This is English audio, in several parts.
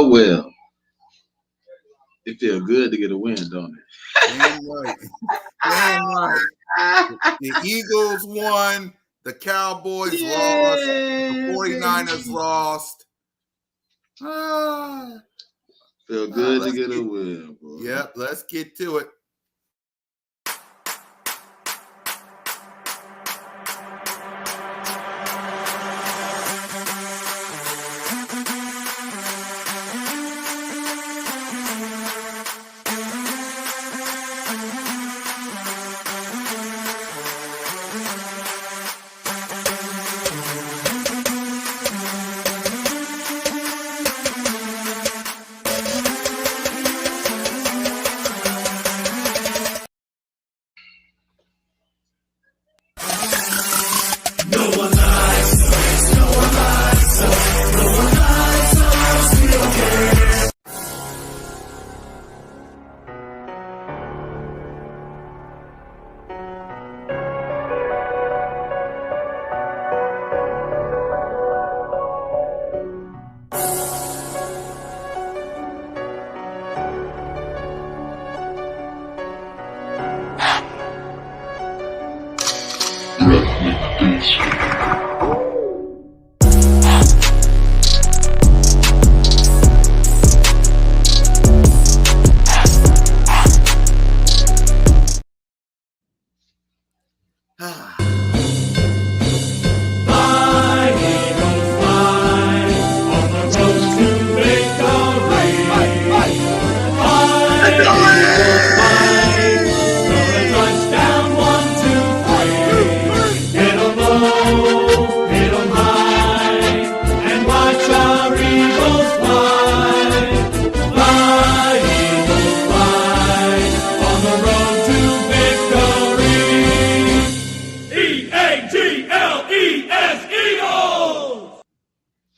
Well. It feels good to get a win, don't it? Damn right. Damn right. The Eagles won. The Cowboys lost. The 49ers lost. Feel good to get a win, bro. Yep, let's get to it.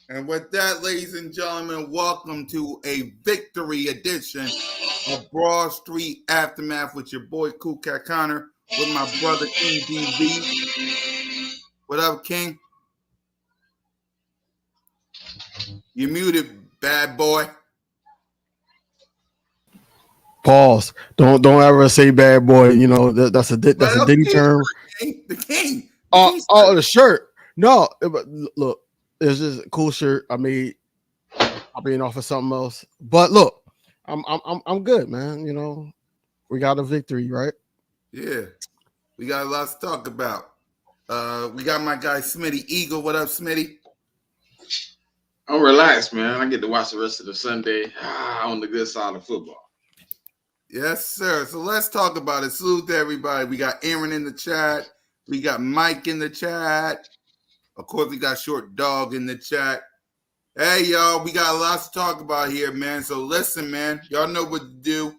And with that, ladies and gentlemen, welcome to a victory edition of Broad Street Aftermath with your boy Cool Cat Connor with my brother King DB. What up, King? You muted, bad boy. Pause. Don't ever say bad boy. You know that's a Diddy term. The king. The shirt. No, look, it's just a cool shirt. I made. I'll be off of something else. But look, I'm good, man. You know, we got a victory, right? Yeah, we got a lot to talk about. We got my guy Smitty Eagle. What up, Smitty? I'm relaxed, man. I get to watch the rest of the Sunday on the good side of football. Yes, sir. So let's talk about it. Salute to everybody. We got Aaron in the chat. We got Mike in the chat. Of course, we got Short Dog in the chat. Hey, y'all, we got a lot to talk about here, man. So listen, man, y'all know what to do.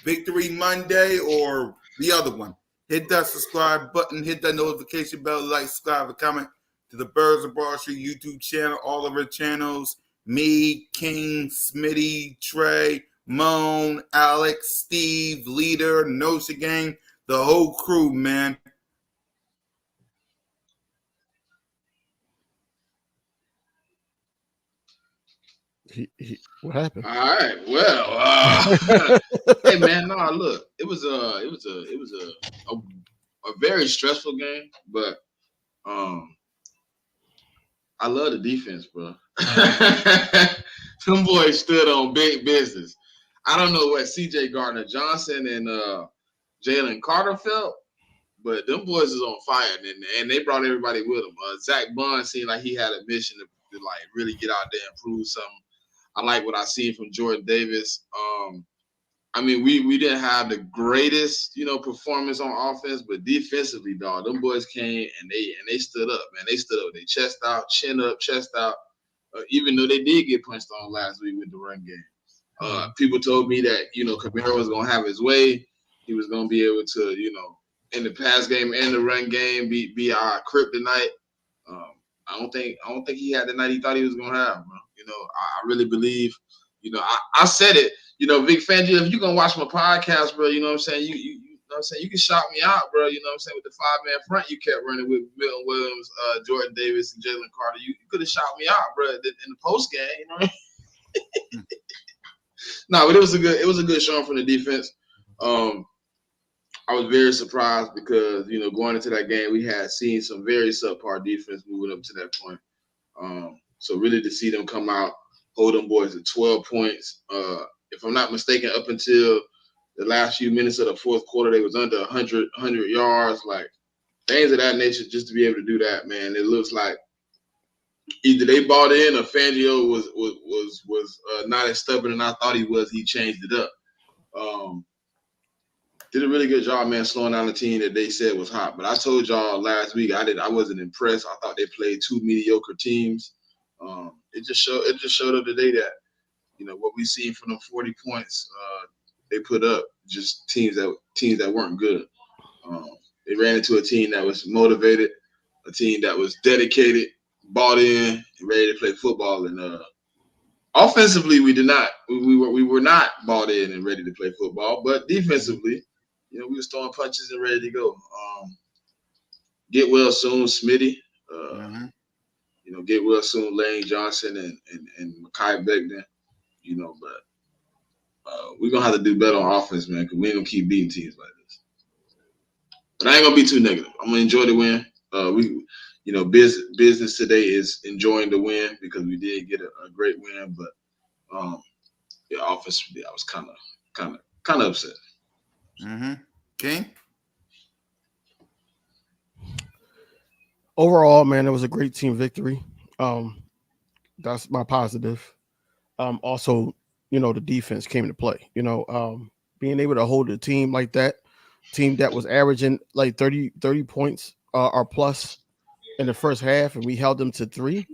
Victory Monday or the other one. Hit that subscribe button. Hit that notification bell. Like, subscribe, comment to the Birds of Broad Street YouTube channel. All of our channels. Me, King, Smitty, Trey, Moan, Alex, Steve, Leader, Nosa Gang, the whole crew, man. What happened? All right. Well, hey man, no, look, it was a very stressful game, but I love the defense, bro. Them boys stood on big business. I don't know what CJ Gardner-Johnson and Jalen Carter felt, but them boys is on fire, and they brought everybody with them. Zach Bond seemed like he had a mission to like really get out there and prove something. I like what I see from Jordan Davis. I mean, we didn't have the greatest, performance on offense, but defensively, dog, them boys came and they stood up, man. They stood up, they chest out, chin up, chest out. Even though they did get punched on last week with the run game. People told me that, Kamara was gonna have his way. He was gonna be able to, in the pass game and the run game, be our kryptonite. I don't think he had the night he thought he was gonna have, bro. I really believe, I said it, Vic Fangio, if you're gonna watch my podcast, bro, you know what I'm saying? You what I'm saying? You can shout me out, bro. You know what I'm saying? With the 5-man front you kept running with Milton Williams, Jordan Davis, and Jalen Carter. You could have shot me out, bro, in the post game. You know what I mean? No, but it was a good showing from the defense. I was very surprised because, you know, going into that game, we had seen some very subpar defense moving up to that point. So really to see them come out, hold them boys at 12 points. If I'm not mistaken, up until the last few minutes of the fourth quarter, they was under 100 yards, like things of that nature. Just to be able to do that, man, it looks like either they bought in or Fangio was not as stubborn as I thought he was. He changed it up. Did a really good job, man, slowing down the team that they said was hot. But I told y'all last week I wasn't impressed. I thought they played two mediocre teams. It just showed up today that, you know, what we seen from them 40 points they put up, just teams that weren't good. They ran into a team that was motivated, a team that was dedicated, bought in, and ready to play football. And offensively, we did not. We were not bought in and ready to play football. But defensively, you know, we was throwing punches and ready to go. Get well soon, Smitty. You know, get well soon, Lane Johnson and Mekhi Becton. You know, but we're gonna have to do better on offense, man, because we ain't gonna keep beating teams like this. But I ain't gonna be too negative. I'm gonna enjoy the win. You know, business today is enjoying the win because we did get a great win, but yeah, offensively, I was kind of upset. King? Overall, man, it was a great team victory. That's my positive. Also, you know, the defense came into play. You know, being able to hold a team like that, team that was averaging like 30 points or plus in the first half, and we held them to 3.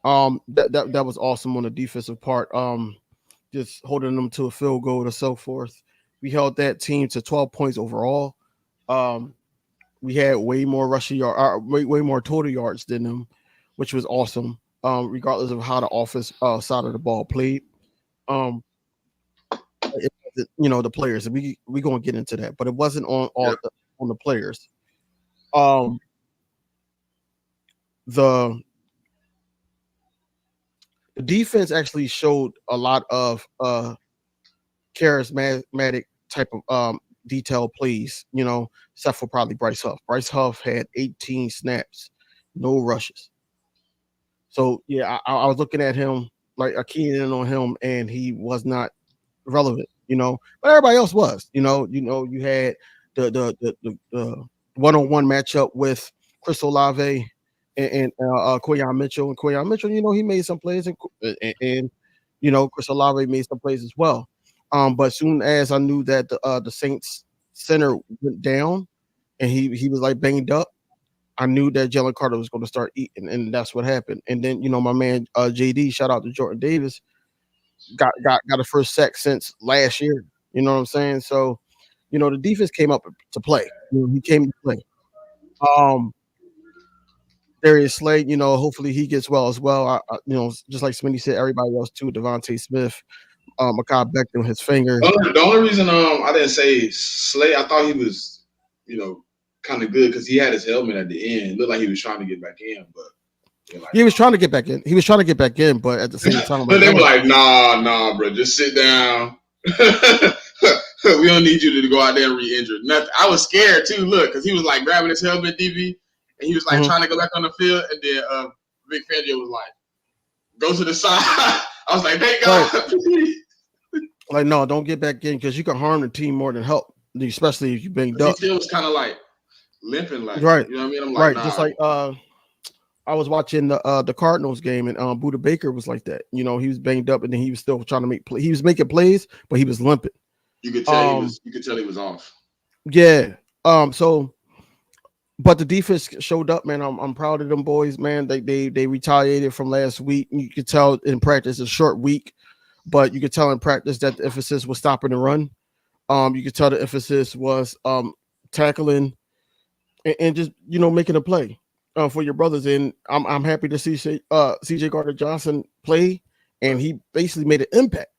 That was awesome on the defensive part. Just holding them to a field goal and so forth. We held that team to 12 points overall. We had way more rushing yard, way more total yards than them, which was awesome. Regardless of how the offense side of the ball played. You know, the players, we gonna get into that, but it wasn't on the players. The defense actually showed a lot of charismatic type of detailed plays, you know, except for probably Bryce Huff. Bryce Huff had 18 snaps, no rushes. So yeah, I was looking at him, like keying in on him, and he was not relevant, you know. But everybody else was, you know. You had the one-on-one matchup with Chris Olave and Quayon Mitchell. And Quayon Mitchell, you know, he made some plays, and you know, Chris Olave made some plays as well. But soon as I knew that the Saints center went down and he was like banged up, I knew that Jalen Carter was going to start eating, and that's what happened. And then, you know, my man JD, shout out to Jordan Davis, got a first sack since last year. You know what I'm saying? So, you know, the defense came up to play. You know, he came to play. Darius Slay, you know, hopefully he gets well as well. You know, just like Smitty said, everybody else too. Devontae Smith, Mekhi Becton, his finger. The only reason I didn't say Slay, I thought he was, you know, kind of good because he had his helmet at the end. It looked like he was trying to get back in, but like, he was trying to get back in. He was trying to get back in, but at the same time, but they were like, nah, bro, just sit down. We don't need you to go out there and re-injure. Nothing. I was scared too. Look, because he was like grabbing his helmet, DB, and he was like trying to go back on the field, and then Vic Fangio was like, "Go to the side." I was like, "Thank God." Like, no, don't get back in because you can harm the team more than help, especially if you banged up. He still was kind of like limping, like, right. You know what I mean? I'm like, right, just like I was watching the Cardinals game, and Buda Baker was like that. You know, he was banged up, and then he was still trying to make plays. He was making plays, but he was limping. You could tell he was off. Yeah. So, but the defense showed up, man. I'm proud of them boys, man. They retaliated from last week. You could tell in practice, it's a short week, but you could tell in practice that the emphasis was stopping the run. You could tell the emphasis was tackling and just, you know, making a play for your brothers. And I'm happy to see CJ Gardner-Johnson play, and he basically made an impact.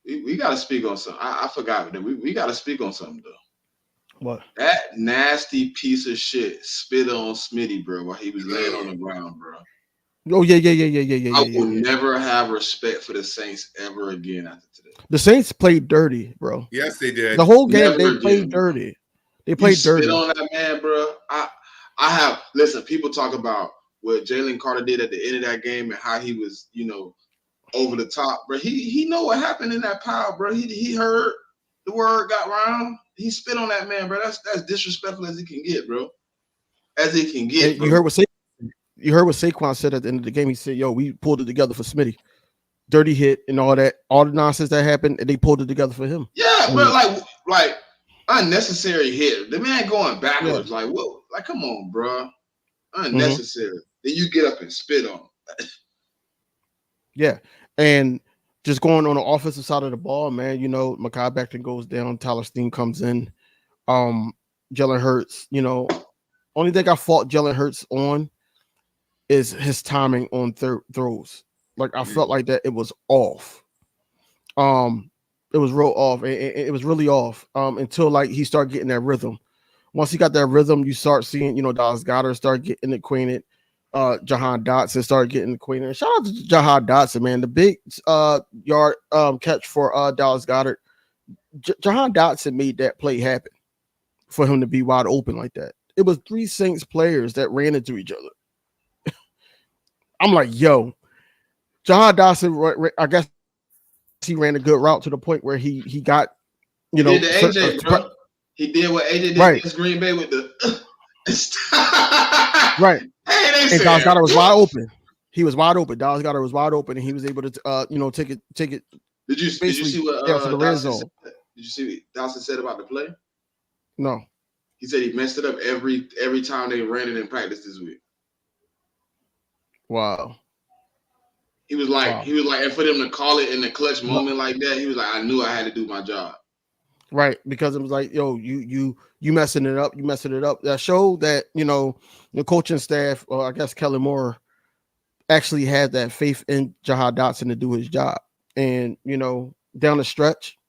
We got to speak on something. I forgot that we got to speak on something though. What? That nasty piece of shit spit on Smitty, bro, while he was laying on the ground, bro. Oh yeah. I will never have respect for the Saints ever again after today. The Saints played dirty, bro. Yes, they did. The whole game Never they played again, dirty. They You played dirty. spit on that man, bro. I have listen. People talk about what Jalen Carter did at the end of that game and how he was, over the top, bro. He know what happened in that pile, bro. He heard the word got round. He spit on that man, bro. That's disrespectful as it can get, bro. As it can get. You heard what Saquon said at the end of the game. He said, "Yo, we pulled it together for Smitty. Dirty hit and all that, all the nonsense that happened, and they pulled it together for him." Yeah, but like unnecessary hit. The man going backwards, like what? Like, come on, bro. Unnecessary. Then you get up and spit on him. Yeah, and just going on the offensive side of the ball, man. Mekhi Becton goes down. Tyler Steen comes in. Jalen Hurts. Only thing I fault Jalen Hurts on is his timing on throws. Like I felt like that it was off. It was real off. It was really off. Until like he started getting that rhythm. Once he got that rhythm, you start seeing, Dallas Goedert start getting acquainted. Jahan Dotson started getting acquainted. Shout out to Jahan Dotson, man. The big yard catch for Dallas Goedert. Jahan Dotson made that play happen for him to be wide open like that. It was 3 Saints players that ran into each other. I'm like, yo, Jahan Dotson, I guess he ran a good route to the point where he got, He did the AJ, bro. He did what AJ did against Green Bay with the right. Hey, and Dallas Goedert was wide open. He was wide open. Dallas Goedert was wide open, and he was able to, take it. Did you see what for the red zone? Did you see what Dawson said about the play? No. He said he messed it up every time they ran it in practice this week. Wow. He was like, and for them to call it in the clutch moment like that, he was like, I knew I had to do my job. Right, because it was like, yo, you messing it up, That showed that, the coaching staff, or I guess Kellen Moore, actually had that faith in Jahan Dotson to do his job. And, down the stretch,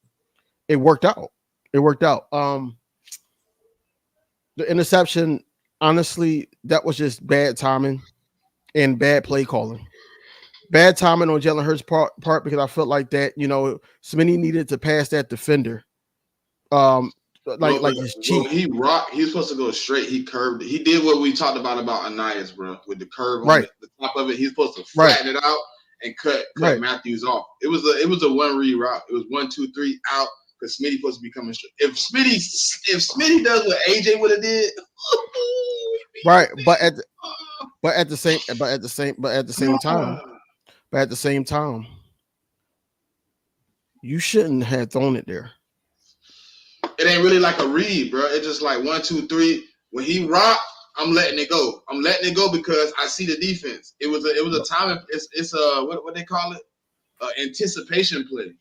it worked out. The interception, honestly, that was just bad timing and bad play calling. Bad timing on Jalen Hurts' part because I felt like that, Smitty needed to pass that defender. His cheek. He rocked. He was supposed to go straight. He curved it. He did what we talked about Anais, bro, with the curve on the top of it. He's supposed to flatten it out and cut Matthews off. It was a one read route. It was 1, 2, 3 out because Smitty supposed to be coming straight. If Smitty does what AJ would have did, right? But at the same time, you shouldn't have thrown it there. It ain't really like a read, bro. It's just like 1, 2, 3. When he rocked, I'm letting it go. I'm letting it go because I see the defense. It was a time. It's a what they call it, anticipation play.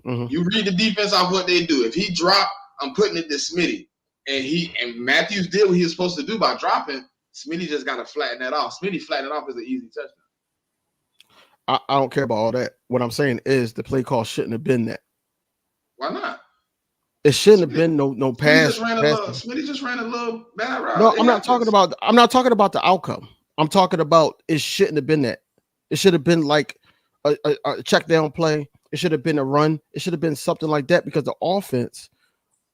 Mm-hmm. You read the defense off what they do. If he dropped, I'm putting it to Smitty, and Matthews did what he was supposed to do by dropping. Smitty just got to flatten that off. Smitty flattened it off as an easy touchdown. I don't care about all that. What I'm saying is the play call shouldn't have been that. Why not? It shouldn't have been no pass. Smitty just ran a little bad route. No, I'm not talking about the outcome. I'm talking about it shouldn't have been that. It should have been like a check down play. It should have been a run. It should have been something like that because the offense,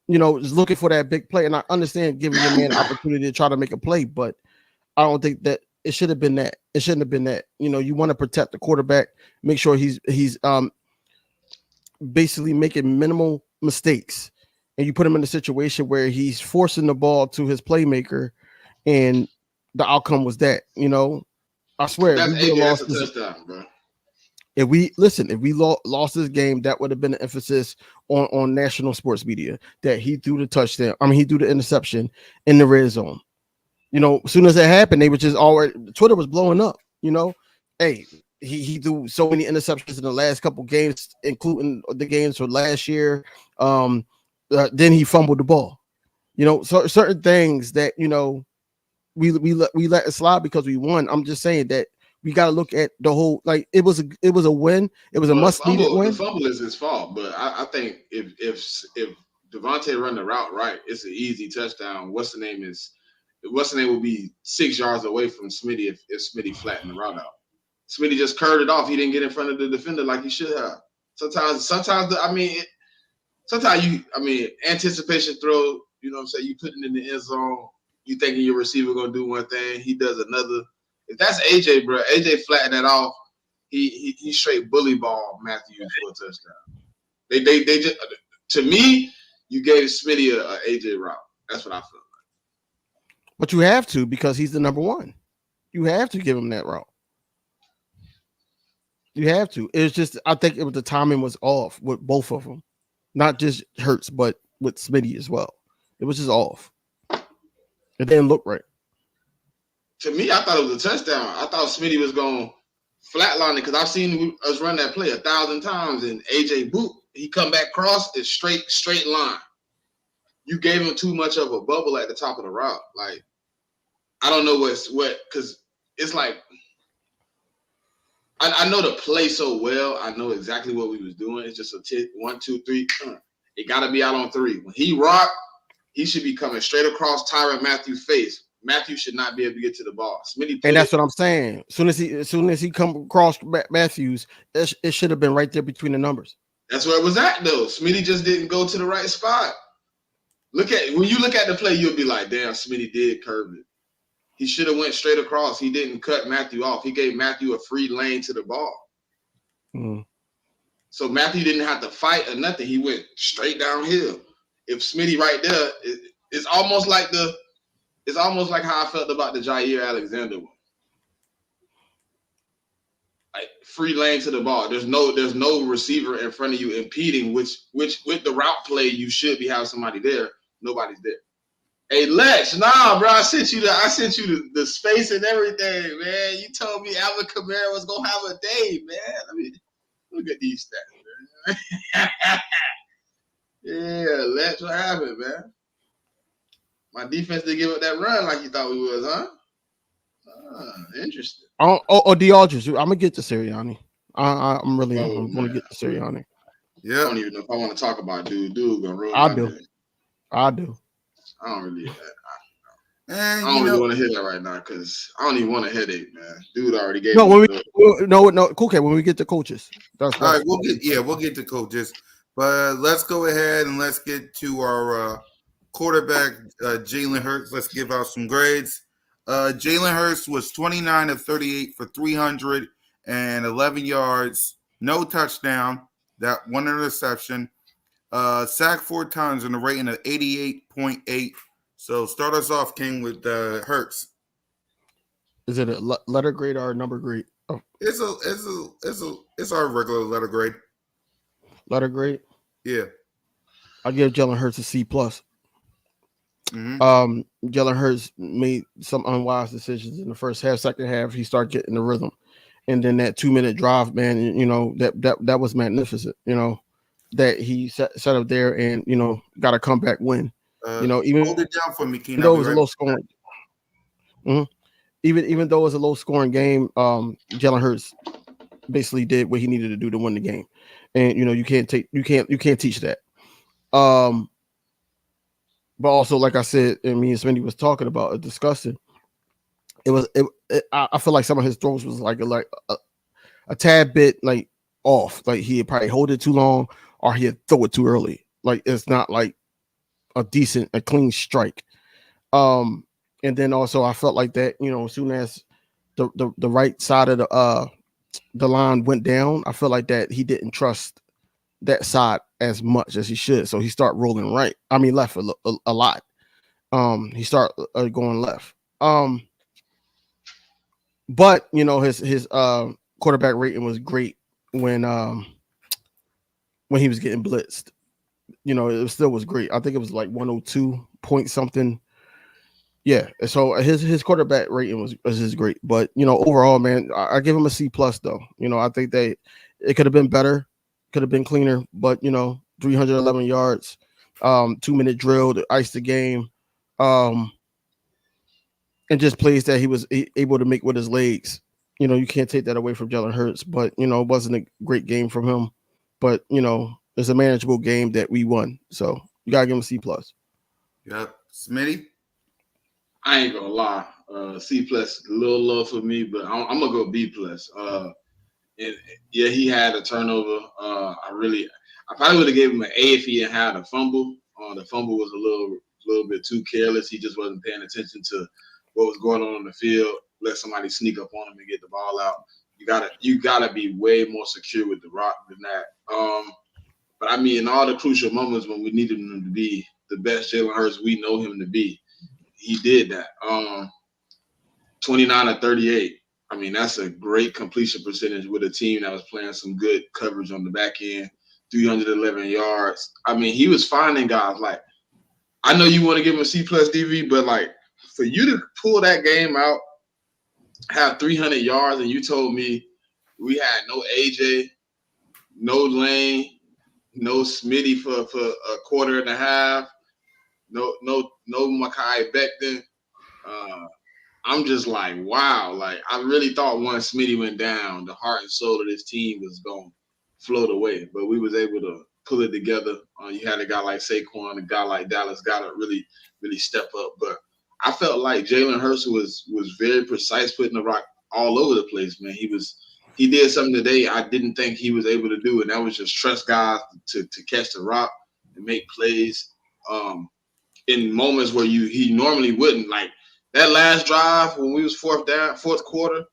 is looking for that big play. And I understand giving your man an opportunity to try to make a play, but I don't think that it should have been that. It shouldn't have been that. You want to protect the quarterback, make sure he's basically making minimal mistakes. And you put him in a situation where he's forcing the ball to his playmaker, and the outcome was that. I swear, if we lost this game, that would have been an emphasis on national sports media that he threw the touchdown. He threw the interception in the red zone. As soon as it happened, they were just already. Twitter was blowing up. Hey, he threw so many interceptions in the last couple games, including the games for last year. Then he fumbled the ball. So certain things that we let it slide because we won. I'm just saying that we got to look at the whole. Like it was a win. It was a must needed win. The fumble is his fault, but I think if Devontae run the route right, it's an easy touchdown. What's the name will be 6 yards away from Smitty if Smitty flattened the route out. Smitty just curved it off. He didn't get in front of the defender like he should have. Sometimes anticipation throw, you know what I'm saying? You put it in the end zone, you thinking your receiver gonna do one thing, he does another. If that's AJ, bro, AJ flattened that off. He straight bully ball Matthews for a touchdown. They just, to me, you gave Smitty a AJ route. That's what I feel like. But you have to, because he's the number one. You have to give him that route. You have to. It's just, I think the timing was off with both of them, not just Hurts, but with Smitty as well. It was just off. It didn't look right. To me, I thought it was a touchdown. I thought Smitty was going to flatline it because I've seen us run that play 1,000 times, and AJ boot, he come back cross, it's straight line. You gave him too much of a bubble at the top of the route. Like, I don't know what, because it's like, I know the play so well. I know exactly what we was doing. It's just a 1, 2, 3. It got to be out on 3. When he rocked, he should be coming straight across Tyrann Mathieu's face. Matthew should not be able to get to the ball. And that's what I'm saying. As soon as he come across Matthews, it should have been right there between the numbers. That's where it was at, though. Smitty just didn't go to the right spot. When you look at the play, you'll be like, damn, Smitty did curve it. He should have went straight across. He didn't cut Matthew off. He gave Matthew a free lane to the ball. Mm. So Matthew didn't have to fight or nothing. He went straight downhill. If Smitty right there, it's almost like how I felt about the Jair Alexander one. Like, free lane to the ball. There's no receiver in front of you impeding, which with the route play you should be having somebody there. Nobody's there. Hey Lex, nah, bro, I sent you the space and everything, man. You told me Alvin Kamara was gonna have a day, man. I mean, look at these stats, man. Yeah, Lex, what happened, man? My defense didn't give up that run like you thought we was, huh? Interesting. The Aldridge. I'm gonna get to Sirianni. I'm gonna get to Sirianni. Yeah. I don't even know if I want to talk about dude gonna ruin I my do. day. I do. I don't really. I don't really want to hear that right now because I don't even want a headache, man. Dude already gave. No, okay. When we get to coaches, all right. We'll get to coaches, but let's go ahead and let's get to our quarterback, Jalen Hurts. Let's give out some grades. Jalen Hurts was 29 of 38 for 311 yards, no touchdown, that one interception. Sacked 4 times and a rating of 88.8. So start us off, King, with Hurts. Is it a letter grade or a number grade? Oh. It's our regular letter grade. Letter grade? Yeah. I give Jalen Hurts a C+. Mm-hmm. Jalen Hurts made some unwise decisions in the first half. Second half, he started getting the rhythm. And then that 2-minute drive, man, you know, that was magnificent, you know. That he set up there and, you know, got a comeback win. You know, even hold it down for me, Keen. Though it was a low scoring. Mm-hmm. Even though it was a low scoring game, Jalen Hurts basically did what he needed to do to win the game. And you know, you can't teach that. But also, like I said, and me and Smitty was talking about discussing. I feel like some of his throws was like a tad bit like off. Like he'd probably hold it too long, or he'd throw it too early. Like it's not like a clean strike. And then also I felt like that, you know, as soon as the right side of the line went down, I feel like that he didn't trust that side as much as he should. So he started rolling left a lot. He started going left. But you know, his quarterback rating was great when he was getting blitzed. You know, it still was great. I think it was like 102 point something. Yeah. So his quarterback rating was great. But you know, overall, man, I give him a C+ though. You know, I think it could have been better, could have been cleaner. But you know, 311 yards, 2-minute drill to ice the game, and just plays that he was able to make with his legs. You know, you can't take that away from Jalen Hurts. But you know, it wasn't a great game from him. But you know, it's a manageable game that we won. So You gotta give him a C plus. Yep. Smitty? I ain't gonna lie. C plus, a little low for me, but I'm gonna go B plus. And yeah, he had a turnover. I probably would have gave him an A if he had had a fumble. The fumble was a little bit too careless. He just wasn't paying attention to what was going on in the field. Let somebody sneak up on him and get the ball out. You gotta be way more secure with the rock than that. But I mean, in all the crucial moments when we needed him to be the best Jalen Hurts we know him to be, he did that. 29 of 38. I mean, that's a great completion percentage with a team that was playing some good coverage on the back end, 311 yards. I mean, he was finding guys. Like, I know you want to give him a C plus DV, but like for you to pull that game out, have 300 yards, and you told me we had no AJ, no Lane, no Smitty for a quarter and a half, no Mekhi Becton. I'm just like, wow. Like, I really thought once Smitty went down, the heart and soul of this team was going to float away. But we was able to pull it together. You had a guy like Saquon, a guy like Dallas got to really, really step up. But I felt like Jalen Hurts was very precise, putting the rock all over the place, man. He did something today I didn't think he was able to do, and that was just trust guys to catch the rock and make plays in moments where he normally wouldn't. Like, that last drive when we was fourth quarter,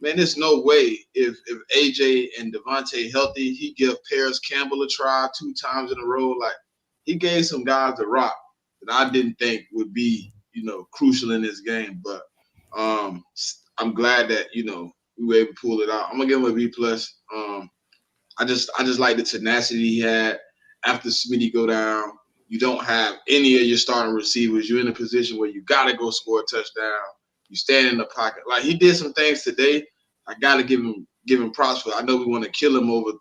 man, there's no way if AJ and Devontae healthy, he give Paris Campbell a try 2 times in a row. Like, he gave some guys the rock that I didn't think would be, crucial in this game. But I'm glad that, we were able to pull it out. I'm gonna give him a B plus. I just like the tenacity he had after Smitty go down. You don't have any of your starting receivers. You're in a position where you got to go score a touchdown. You stand in the pocket. Like, he did some things today. I got to give him props for it. I know we want to kill him over,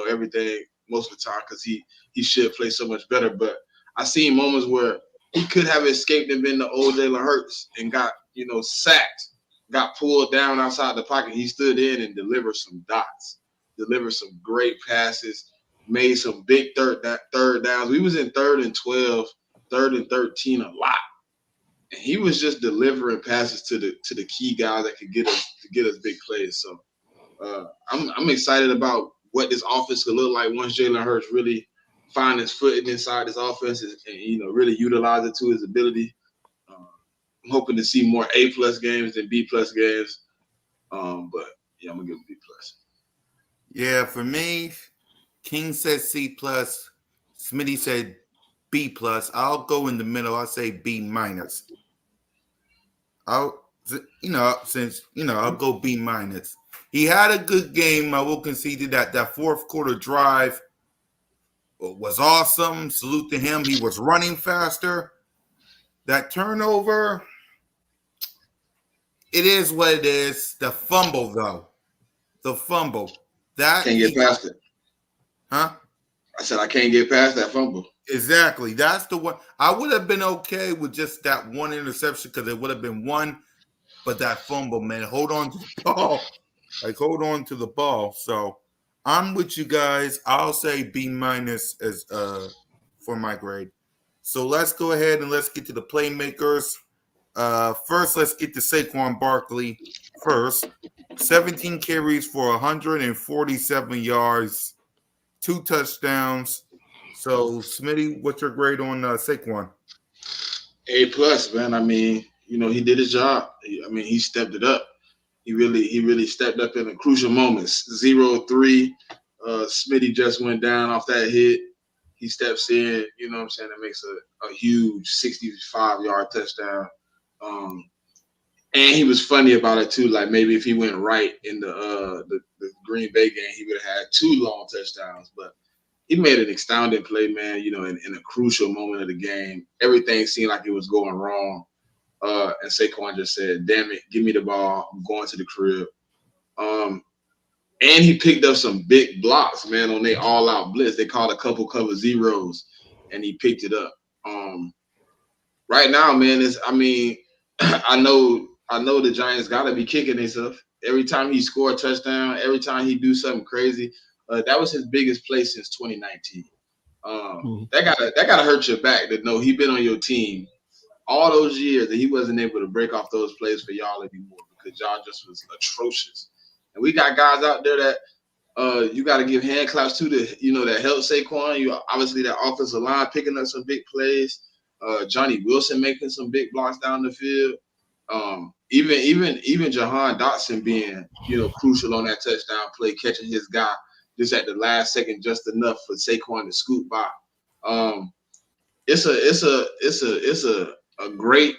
everything most of the time because he should play so much better. But I seen moments where he could have escaped and been the old Jalen Hurts and got, sacked, got pulled down outside the pocket. He stood in and delivered some dots, delivered some great passes, made some big third downs. We was in 3rd and 12, 3rd and 13 a lot, and he was just delivering passes to the key guys that could get us big plays. So I'm excited about what this offense could look like once Jalen Hurts really find his footing inside this offense and really utilize it to his ability. I'm hoping to see more A plus games than B plus games. But yeah, I'm gonna give him B plus. Yeah, for me, King said C plus, Smitty said B plus. I'll go in the middle. I'll say B minus. I'll go B minus. He had a good game. I will concede that fourth quarter drive was awesome. Salute to him. He was running faster. That turnover, it is what it is. The fumble, though. That can't get past it. Huh? I said I can't get past that fumble. Exactly. That's the one. I would have been okay with just that one interception because it would have been one, but that fumble, man, hold on to the ball. Hold on to the ball. So I'm with you guys. I'll say B minus as for my grade. So let's go ahead and let's get to the playmakers. First, let's get to Saquon Barkley first. 17 carries for 147 yards, 2 touchdowns. So, Smitty, what's your grade on Saquon? A plus, man. I mean, he did his job. He stepped it up. He really stepped up in the crucial moments. 0-3. Smitty just went down off that hit. He steps in, it makes a huge 65-yard touchdown. And he was funny about it too. Like, maybe if he went right in the Green Bay game, he would have had 2 long touchdowns. But he made an astounding play, man, in a crucial moment of the game. Everything seemed like it was going wrong. And Saquon just said, damn it, give me the ball. I'm going to the crib. And he picked up some big blocks, man, on their all-out blitz. They called a couple cover zeros, and he picked it up. Right now, man, I know the Giants got to be kicking themselves. Every time he score a touchdown, every time he do something crazy, that was his biggest play since 2019. That gotta hurt your back to know he been on your team all those years and he wasn't able to break off those plays for y'all anymore because y'all just was atrocious. And we got guys out there that you got to give hand claps to that help Saquon. You obviously that offensive line picking up some big plays. Johnny Wilson making some big blocks down the field. Even Jahan Dotson being crucial on that touchdown play, catching his guy just at the last second, just enough for Saquon to scoot by. It's a great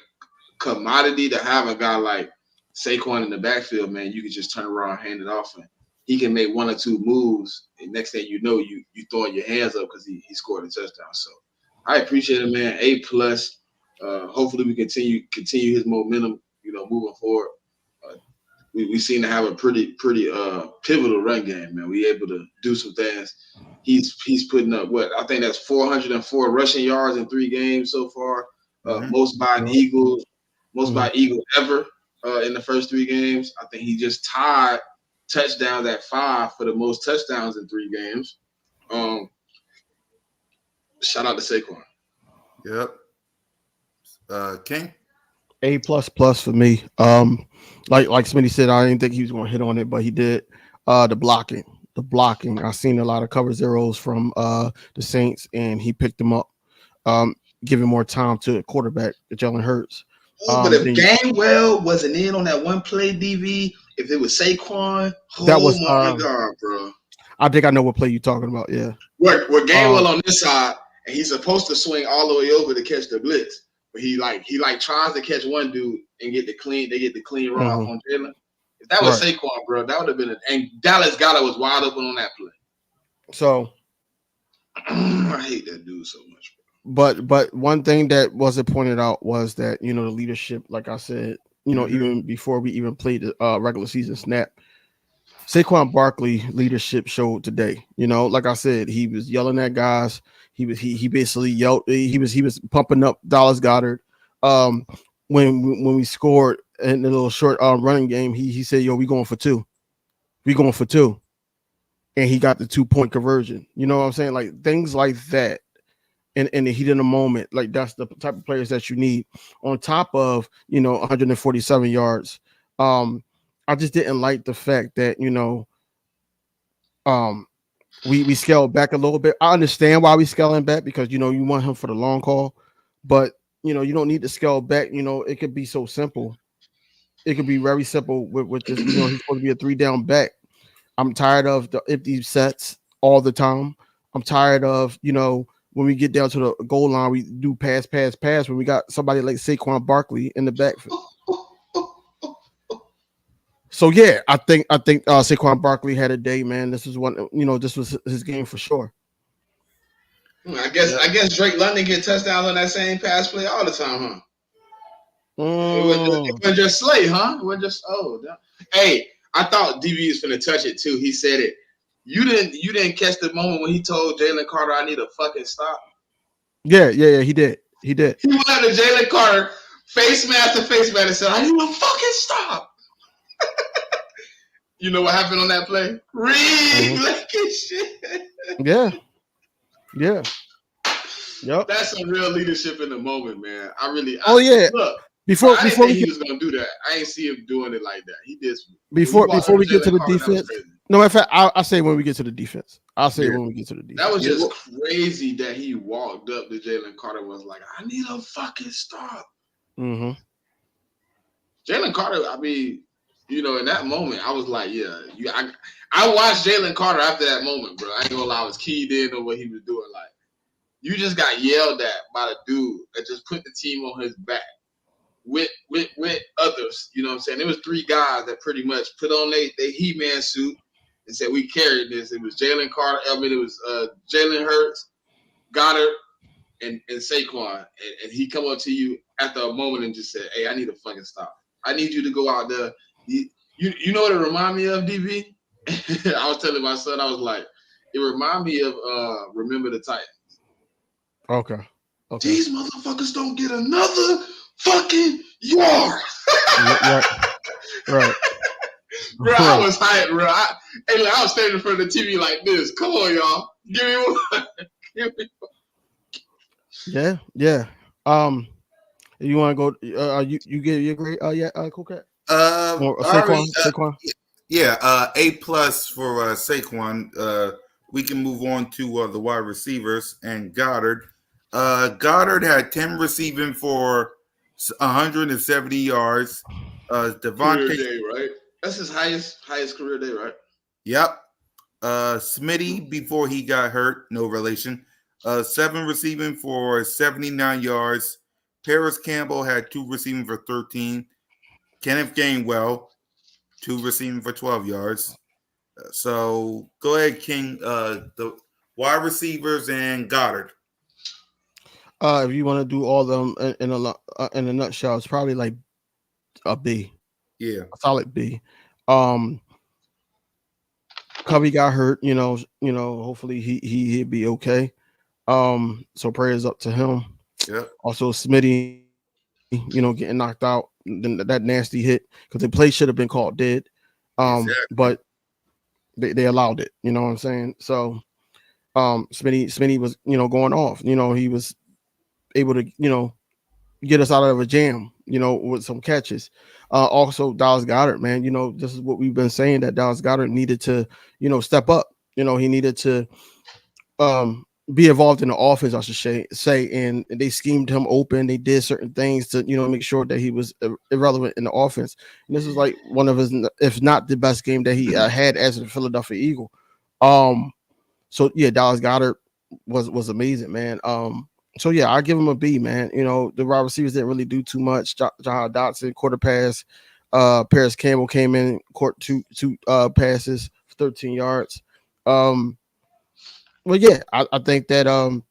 commodity to have a guy like Saquon in the backfield, man. You can just turn around, hand it off, and he can make one or two moves, and next thing you know, you throwing your hands up because he scored a touchdown. So I appreciate it, man. A+. Hopefully we continue his momentum, moving forward. We seem to have a pretty pivotal run game, man. We able to do some things. He's putting up I think that's 404 rushing yards in 3 games so far. Most by an Eagle, by Eagle ever in the first 3 games. I think he just tied touchdowns at 5 for the most touchdowns in 3 games. Shout out to Saquon. Yep. King? A++ for me. Like Smitty said, I didn't think he was going to hit on it, but he did. The blocking. I seen a lot of cover zeros from the Saints, and he picked them up, giving more time to the quarterback, Jalen Hurts. But if Gainwell wasn't in on that one play, DV, if it was Saquon, that was my God, bro. I think I know what play you're talking about. Yeah. Where Gainwell on this side, and he's supposed to swing all the way over to catch the blitz. But he tries to catch one dude and get the clean run off on Jalen. If that was Saquon, bro, that would have been and Dallas Goedert was wide open on that play. So I hate that dude so much, bro. But one thing that wasn't pointed out was that the leadership, like I said, even before we even played the regular season snap, Saquon Barkley leadership showed today. Like I said, he was yelling at guys. He basically yelled. He was pumping up Dallas Goedert. When we scored in the little short running game, he said, "Yo, we going for 2. We going for 2," and he got the 2-point conversion. You know what I'm saying? Like things like that. In the heat of the moment, like that's the type of players that you need. On top of 147 yards. I just didn't like the fact that we scaled back a little bit. I understand why we scaling back because you want him for the long call, but you don't need to scale back. It could be so simple. It could be very simple with this. He's supposed to be a 3-down back. I'm tired of the empty sets all the time. I'm tired of when we get down to the goal line, we do pass when we got somebody like Saquon Barkley in the backfield. So yeah, I think Saquon Barkley had a day, man. This was this was his game for sure. I guess Drake London get touchdowns on that same pass play all the time, huh? It was just Slay, huh? It was just Hey, I thought DB was finna touch it too. He said it. You didn't catch the moment when he told Jalen Carter, "I need a fucking stop." Yeah, he did. He went up to Jalen Carter, face mask to face mask, and said, "I need a fucking stop." You know what happened on that play? Like shit. Yeah. Yep. That's some real leadership in the moment, man. Look, before he was gonna do that. I ain't see him doing it like that. He did. Before we get to the defense. No, in fact, I'll say when we get to the defense. When we get to the defense. That was just crazy that he walked up to Jalen Carter and was like, "I need a fucking stop." Mm-hmm. Jalen Carter, I mean, in that moment, I was like, I watched Jalen Carter after that moment, bro. I ain't gonna lie, I was keyed in on what he was doing. Like, you just got yelled at by the dude that just put the team on his back with others. You know what I'm saying? There was 3 guys that pretty much put on their He-Man suit and said, "We carried this." It was Jalen Carter. I mean, it was Jalen Hurts, Goddard, and Saquon. And he come up to you after a moment and just said, "Hey, I need a fucking stop. I need you to go out there." You know what it remind me of, DB? I was telling my son, I was like, it remind me of Remember the Titans. Okay. These motherfuckers don't get another fucking yard. Right. Bro, I was hyped, bro. I was standing in front of the TV like this. Come on, y'all. Give me one. Yeah. You want to go? You agree? Yeah. Cool cat. Or Already, Saquon. yeah. A+ for Saquon. We can move on to the wide receivers and Goddard. Goddard had 10 receiving for 170 yards. Career Devontae, day, right? That's his highest career day, right? yep. Smitty before he got hurt, no relation. 7 receiving for 79 yards. Paris Campbell had 2 receiving for 13. Kenneth Gainwell, 2 receiving for 12 yards. So go ahead, King. The wide receivers and Goddard. If you want to do all of them in a nutshell, it's probably like a B, Yeah. a solid B. Covey got hurt. Hopefully he'll be okay. So prayers up to him. Yep. Also, Smitty, getting knocked out, then that nasty hit because the play should have been called dead. Exactly. But they allowed it. You know what I'm saying? So, Smitty was going off. He was able to get us out of a jam. With some catches. Also, Dallas Goedert, man. This is what we've been saying, that Dallas Goedert needed to step up. He needed to be involved in the offense, I should say, and they schemed him open. They did certain things to make sure that he was irrelevant in the offense. And this is like one of his, if not the best game that he had as a Philadelphia Eagle. So yeah, Dallas Goedert was amazing, man. So yeah, I give him a B, man. The wide receivers didn't really do too much. Jahan Dotson, quarter pass. Paris Campbell came in, caught two passes, 13 yards. Well, yeah, I think that it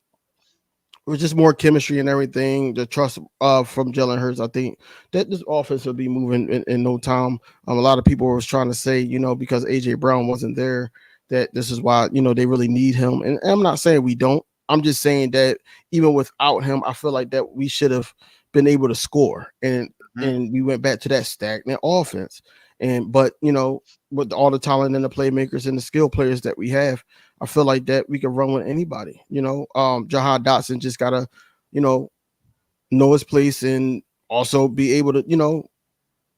was just more chemistry and everything. The trust from Jalen Hurts. I think that this offense will be moving in no time. A lot of people was trying to say, because AJ Brown wasn't there, that this is why they really need him. And I'm not saying we don't. I'm just saying that even without him, I feel like that we should have been able to score, and we went back to that stagnant offense. But with all the talent and the playmakers and the skill players that we have, I feel like that we can run with anybody. Jahan Dotson just gotta, know his place and also be able to,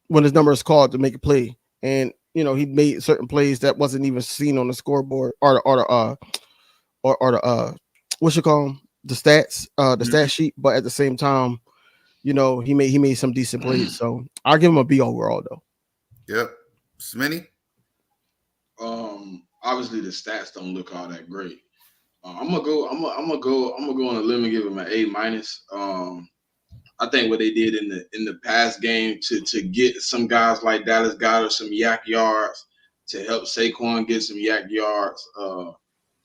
when his number is called, to make a play. And he made certain plays that wasn't even seen on the scoreboard or the what you call them, the stats, the stat sheet. But at the same time, he made some decent plays. So I'll give him a B overall, though. Yep. Smitty? Obviously the stats don't look all that great. I'm gonna go on a limb and give him an A-. I think what they did in the past game to get some guys like Dallas Goedert some yak yards, to help Saquon get some yak yards.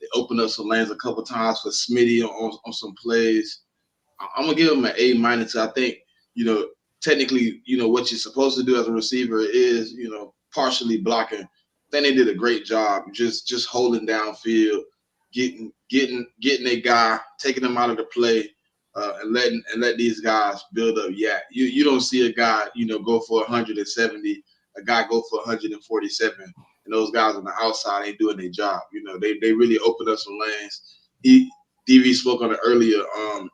They opened up some lanes a couple times for Smitty on some plays. I'm gonna give him an A-. I think technically what you're supposed to do as a receiver is partially blocking. I think they did a great job just holding downfield, getting a guy, taking him out of the play. And let these guys build up. Yeah, you don't see a guy go for 170, a guy go for 147, and those guys on the outside ain't doing their job. They really opened up some lanes. DV spoke on it earlier.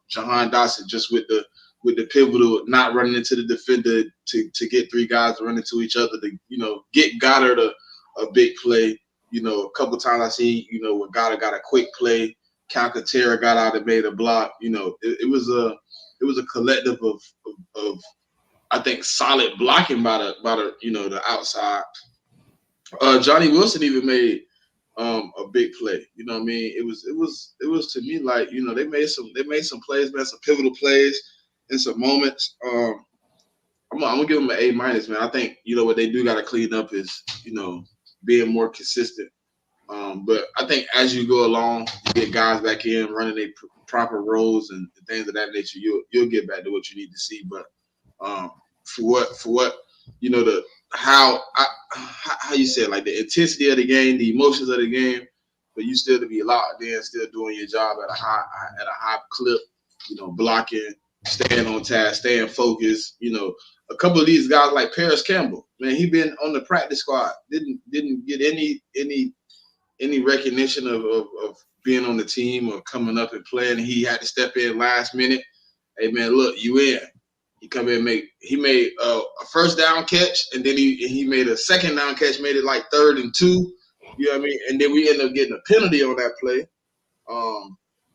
Jahan Dotson just with the pivotal, not running into the defender to get 3 guys to run into each other to get Goddard a big play. A couple times I see when Goddard got a quick play. Calcaterra got out and made a block. It was a collective of I think solid blocking by the outside. Johnny Wilson even made a big play. You know what I mean? It was to me like they made some plays, man, some pivotal plays in some moments. I'm gonna give them an A-, man. I think what they do got to clean up is being more consistent. But I think as you go along, you get guys back in running their proper roles and things of that nature. You'll get back to what you need to see. But for what how you say it, like the intensity of the game, the emotions of the game, but you still to be locked in, still doing your job at a high clip. Blocking, staying on task, staying focused. A couple of these guys like Paris Campbell, man, he been on the practice squad, didn't get any recognition of being on the team or coming up and playing. And he had to step in last minute. Hey man, look, you in. He come in and he made a first down catch, and then he made a second down catch, made it like 3rd and 2. You know what I mean? And then we ended up getting a penalty on that play.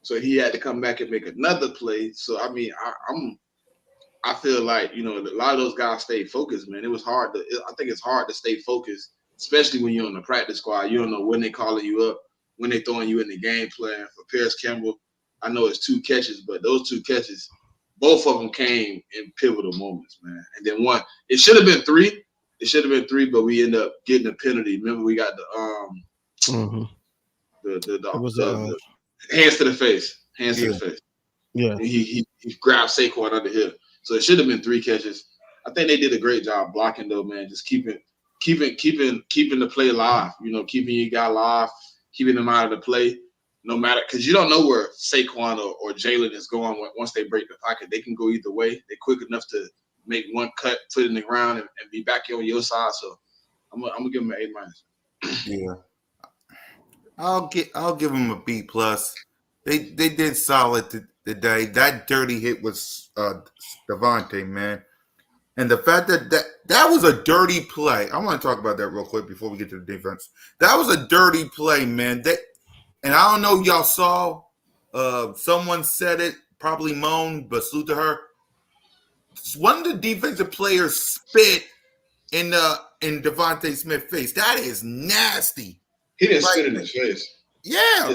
So he had to come back and make another play. So I mean, I feel like, you know, a lot of those guys stayed focused, man. It was hard I think it's hard to stay focused, especially when you're on the practice squad. You don't know when they calling you up, when they throwing you in the game plan. For Paris Campbell, I know it's 2 catches, but those 2 catches, both of them came in pivotal moments, man. And then one, it should have been 3. It should have been 3, but we ended up getting a penalty. Remember, we got the hands to the face. Hands to the face. Yeah. He grabbed Saquon under here. So it should have been 3 catches. I think they did a great job blocking though, man. Just keeping the play live. You know, keeping your guy live, keeping him out of the play. No matter, because you don't know where Saquon or Jalen is going once they break the pocket. They can go either way. They're quick enough to make one cut, put it in the ground, and be back on your side. So I'm gonna give them an A-. Yeah, I'll give them a B+. They did solid today. That dirty hit was Devontae, man, and the fact that was a dirty play. I want to talk about that real quick before we get to the defense. That was a dirty play, man. And I don't know if y'all saw, someone said it, probably moaned, but salute to her. One of the defensive players spit in Devontae Smith's face. That is nasty. He didn't spit in his face. Yeah.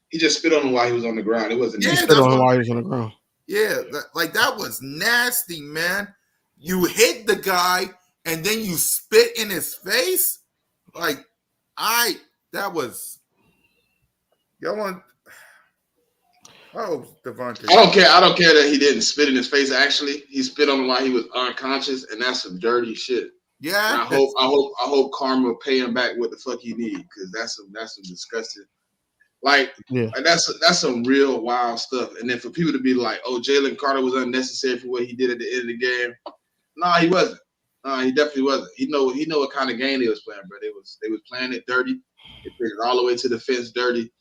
He just spit on him while he was on the ground. It wasn't. He spit on him while he was on the ground. Yeah, that was nasty, man. You hit the guy and then you spit in his face. That was. Y'all want? Oh, Devontae. I don't care that he didn't spit in his face. Actually, he spit on him while he was unconscious, and that's some dirty shit. Yeah. And I hope karma pay him back what the fuck he need, because that's some disgusting. Like that's some real wild stuff. And then for people to be like, "Oh, Jalen Carter was unnecessary for what he did at the end of the game," no, he wasn't. He definitely wasn't. He know what kind of game they was playing, bro. They was playing it dirty. They played it all the way to the fence dirty.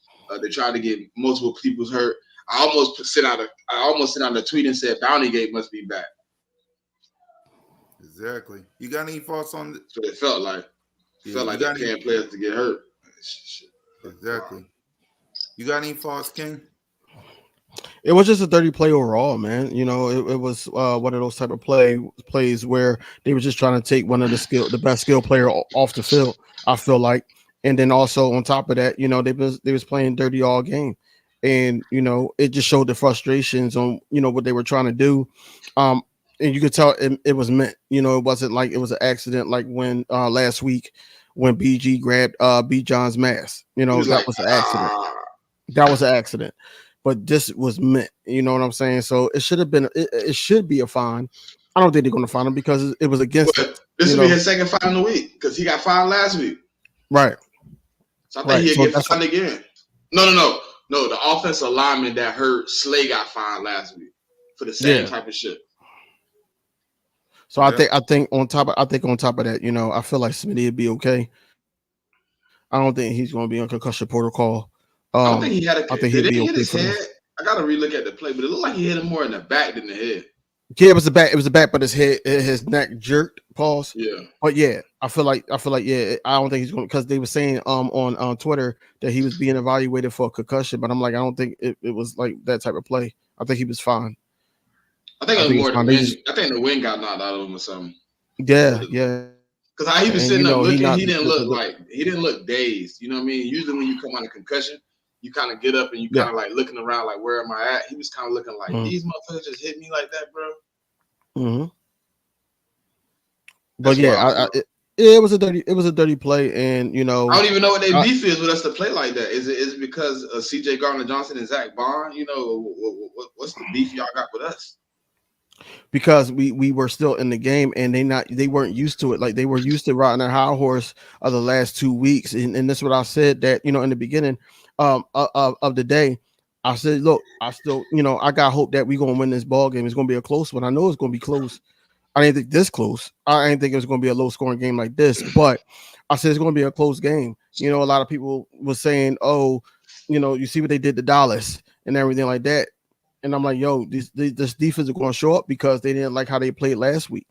They tried to get multiple people's hurt. I almost sent out a tweet and said Bounty Gate must be back. Exactly. You got any thoughts on that? That's what it felt like. It felt like they're paying players to get hurt. Exactly. You got any thoughts, King? It was just a dirty play overall, man. You know, it was one of those type of plays where they were just trying to take one of the best skill player off the field, I feel like. And then also on top of that, you know, they was playing dirty all game. And, you know, it just showed the frustrations on, you know, what they were trying to do. And you could tell it was meant, you know, it wasn't like it was an accident like when last week when BG grabbed B. John's mask. You know, that was an accident. That was an accident. But this was meant, you know what I'm saying? So it should have been, it should be a fine. I don't think they're going to fine him because it was against it. This will be his second fine of the week because he got fined last week. Right. So I think he'll get fined again. No. The offensive lineman that hurt Slay got fined last week for the same type of shit. So I think on top of that, you know, I feel like Smitty would be okay. I don't think he's going to be on concussion protocol. I don't think he had a. I think did he'd be he hit okay his head? I got to relook at the play, but it looked like he hit him more in the back than the head. Yeah, it was the back. It was the back, but his neck jerked. Pause. Yeah. But yeah, I feel like yeah. I don't think he's going because they were saying on Twitter that he was being evaluated for a concussion, but I'm like I don't think it was like that type of play. I think he was fine. I think it was more the wind. I think the wind got knocked out of him or something. Yeah. Because how he was sitting up looking, he didn't look dazed. You know what I mean? Usually when you come out of concussion, you kind of get up and you kind of like looking around like, where am I at? He was kind of looking like, these motherfuckers just hit me like that, bro. Mm-hmm. But yeah, it was a dirty play, and you know, I don't even know what their beef is with us to play like that. Is it because of C.J. Gardner-Johnson and Zach Bond? You know, what's the beef y'all got with us? Because we were still in the game, and they weren't used to it. Like they were used to riding their high horse of the last 2 weeks, and that's what I said that you know in the beginning of the day. I said, look, I still, you know, I got hope that we're going to win this ball game. It's going to be a close one. I know it's going to be close. I didn't think this close. I didn't think it was going to be a low-scoring game like this. But I said it's going to be a close game. You know, a lot of people were saying, oh, you see what they did to Dallas and everything like that. And I'm like, yo, this defense is going to show up because they didn't like how they played last week,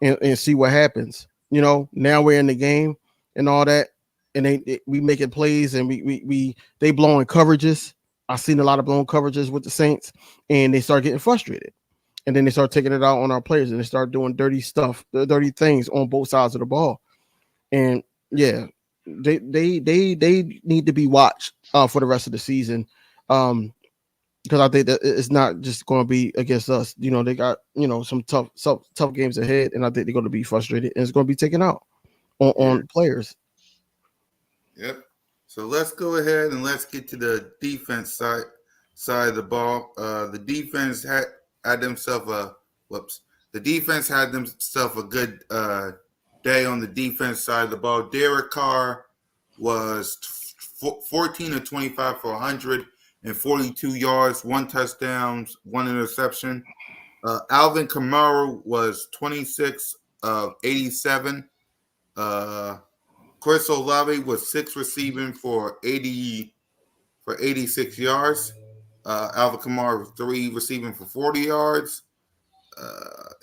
and see what happens. Now we're in the game and all that, and we making plays, and they blowing coverages. I've seen a lot of blown coverages with the Saints, and they start getting frustrated, and then they start taking it out on our players, and they start doing dirty things on both sides of the ball. And yeah, they need to be watched for the rest of the season, because I think that it's not just going to be against us. They got some tough games ahead, and I think they're going to be frustrated, and it's going to be taken out on players. Yep. So let's go ahead and let's get to the defense side of the ball. The defense had themselves a good day on the defense side of the ball. Derek Carr was 14 of 25 for 142 yards, 1 touchdown, 1 interception. Alvin Kamara was 26 of 87. Chris Olave was 6 receiving for 86 yards. Alvin Kamara was 3 receiving for 40 yards.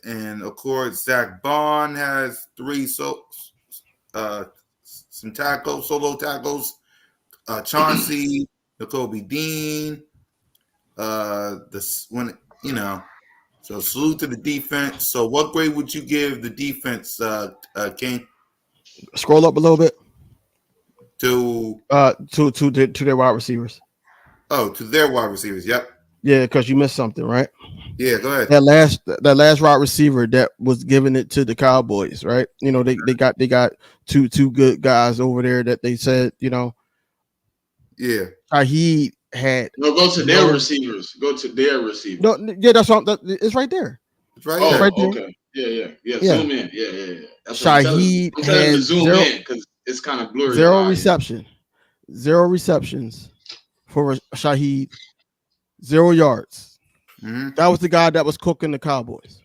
And of course, Zach Bond has 3 solo tackles. Chauncey, Nakobe Dean. So salute to the defense. So what grade would you give the defense, King? Scroll up a little bit to their wide receivers. Oh, to their wide receivers. Yep. Yeah, because you missed something, right? Yeah, go ahead. That last wide receiver that was giving it to the Cowboys, right? They got two good guys over there that they said, Yeah. He had go to their receivers. Go to their receivers. No, yeah, that's what it's right there. It's right there. Right there. Okay. Yeah. Zoom in. Yeah. That's Shaheed I'm telling you to zoom zero, in because it's kind of blurry. Zero receptions for Shaheed. 0 yards. Mm-hmm. That was the guy that was cooking the Cowboys.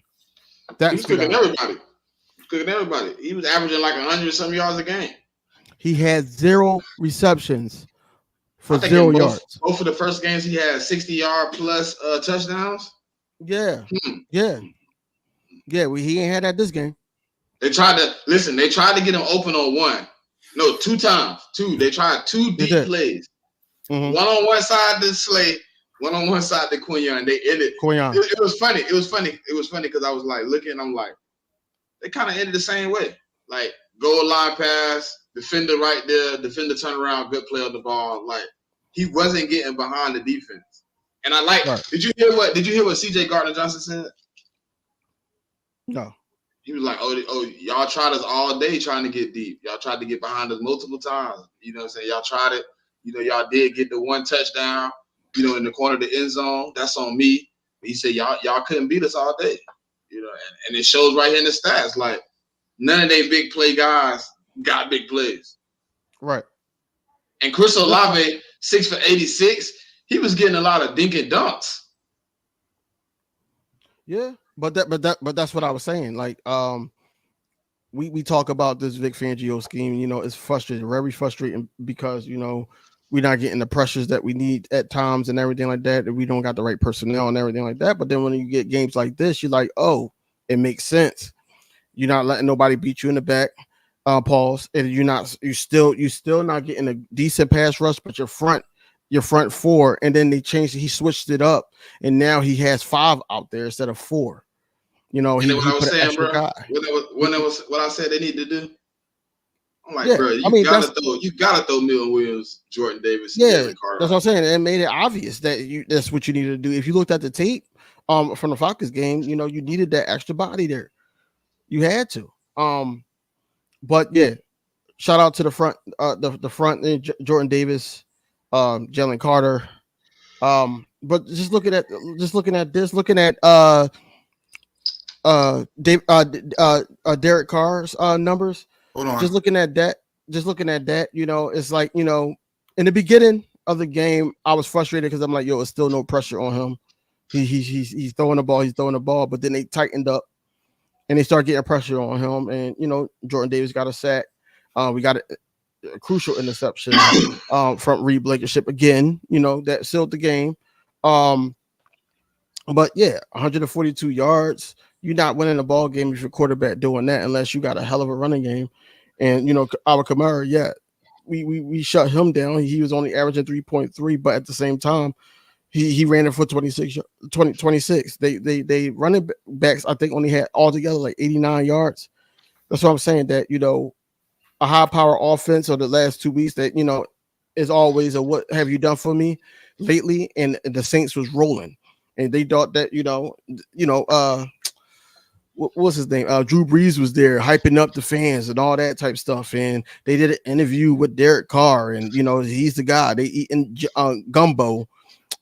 He was cooking everybody. He was averaging like 100-some yards a game. He had 0 receptions for 0 yards. Both of the first games, he had 60-yard plus touchdowns. Yeah. Yeah. He ain't had that this game. They tried to get him open on 1. No, 2 times. 2. They tried 2 deep plays. Mm-hmm. One on one side to Slay, one on one side to Quinion. They ended. It was funny. It was funny because I was like looking. I'm like, they kind of ended the same way. Like goal line pass, defender right there, defender turn around, good play on the ball. Like he wasn't getting behind the defense. And I like. Right. Did you hear what CJ Gardner-Johnson said? No. He was like, oh, y'all tried us all day trying to get deep. Y'all tried to get behind us multiple times. You know what I'm saying? Y'all tried it. Y'all did get the 1 touchdown, in the corner of the end zone. That's on me. He said, y'all couldn't beat us all day. And it shows right here in the stats. Like, none of they big play guys got big plays. Right. And Chris Olave, 6 for 86, he was getting a lot of dink and dunks. Yeah, but that's what I was saying. Like, we talk about this Vic Fangio scheme. It's frustrating, very frustrating because we're not getting the pressures that we need at times and everything like that. And we don't got the right personnel and everything like that. But then when you get games like this, you're like, oh, it makes sense. You're not letting nobody beat you in the back, pause, and you're still not getting a decent pass rush, but your front 4, and then he switched it up, and now he has 5 out there instead of 4. What I was saying, bro. When it was what I said they need to do. I'm like, bro, you gotta throw Milton Williams, Jordan Davis, Jalen Carter. That's what I'm saying. It made it obvious that that's what you needed to do. If you looked at the tape from the Falcons game, you needed that extra body there. You had to. But yeah, shout out to the front, the front, Jordan Davis, Jalen Carter. But looking at Derek Carr's numbers. Hold on. Just looking at that, it's like, in the beginning of the game, I was frustrated because I'm like, it's still no pressure on him. He's throwing the ball, but then they tightened up and they start getting pressure on him. And, Jordan Davis got a sack. We got a crucial interception from Reed Blankenship again. That sealed the game. But yeah, 142 yards. You're not winning a ball game if your quarterback doing that unless you got a hell of a running game. And our Kamara, yeah, we shut him down. He was only averaging 3.3, but at the same time, he ran it for 26. They running backs, I think, only had altogether like 89 yards. That's what I'm saying. That a high power offense or the last 2 weeks that is always a what have you done for me lately, and the Saints was rolling. And they thought that what's his name? Drew Brees was there hyping up the fans and all that type stuff. And they did an interview with Derek Carr, and he's the guy. They eating gumbo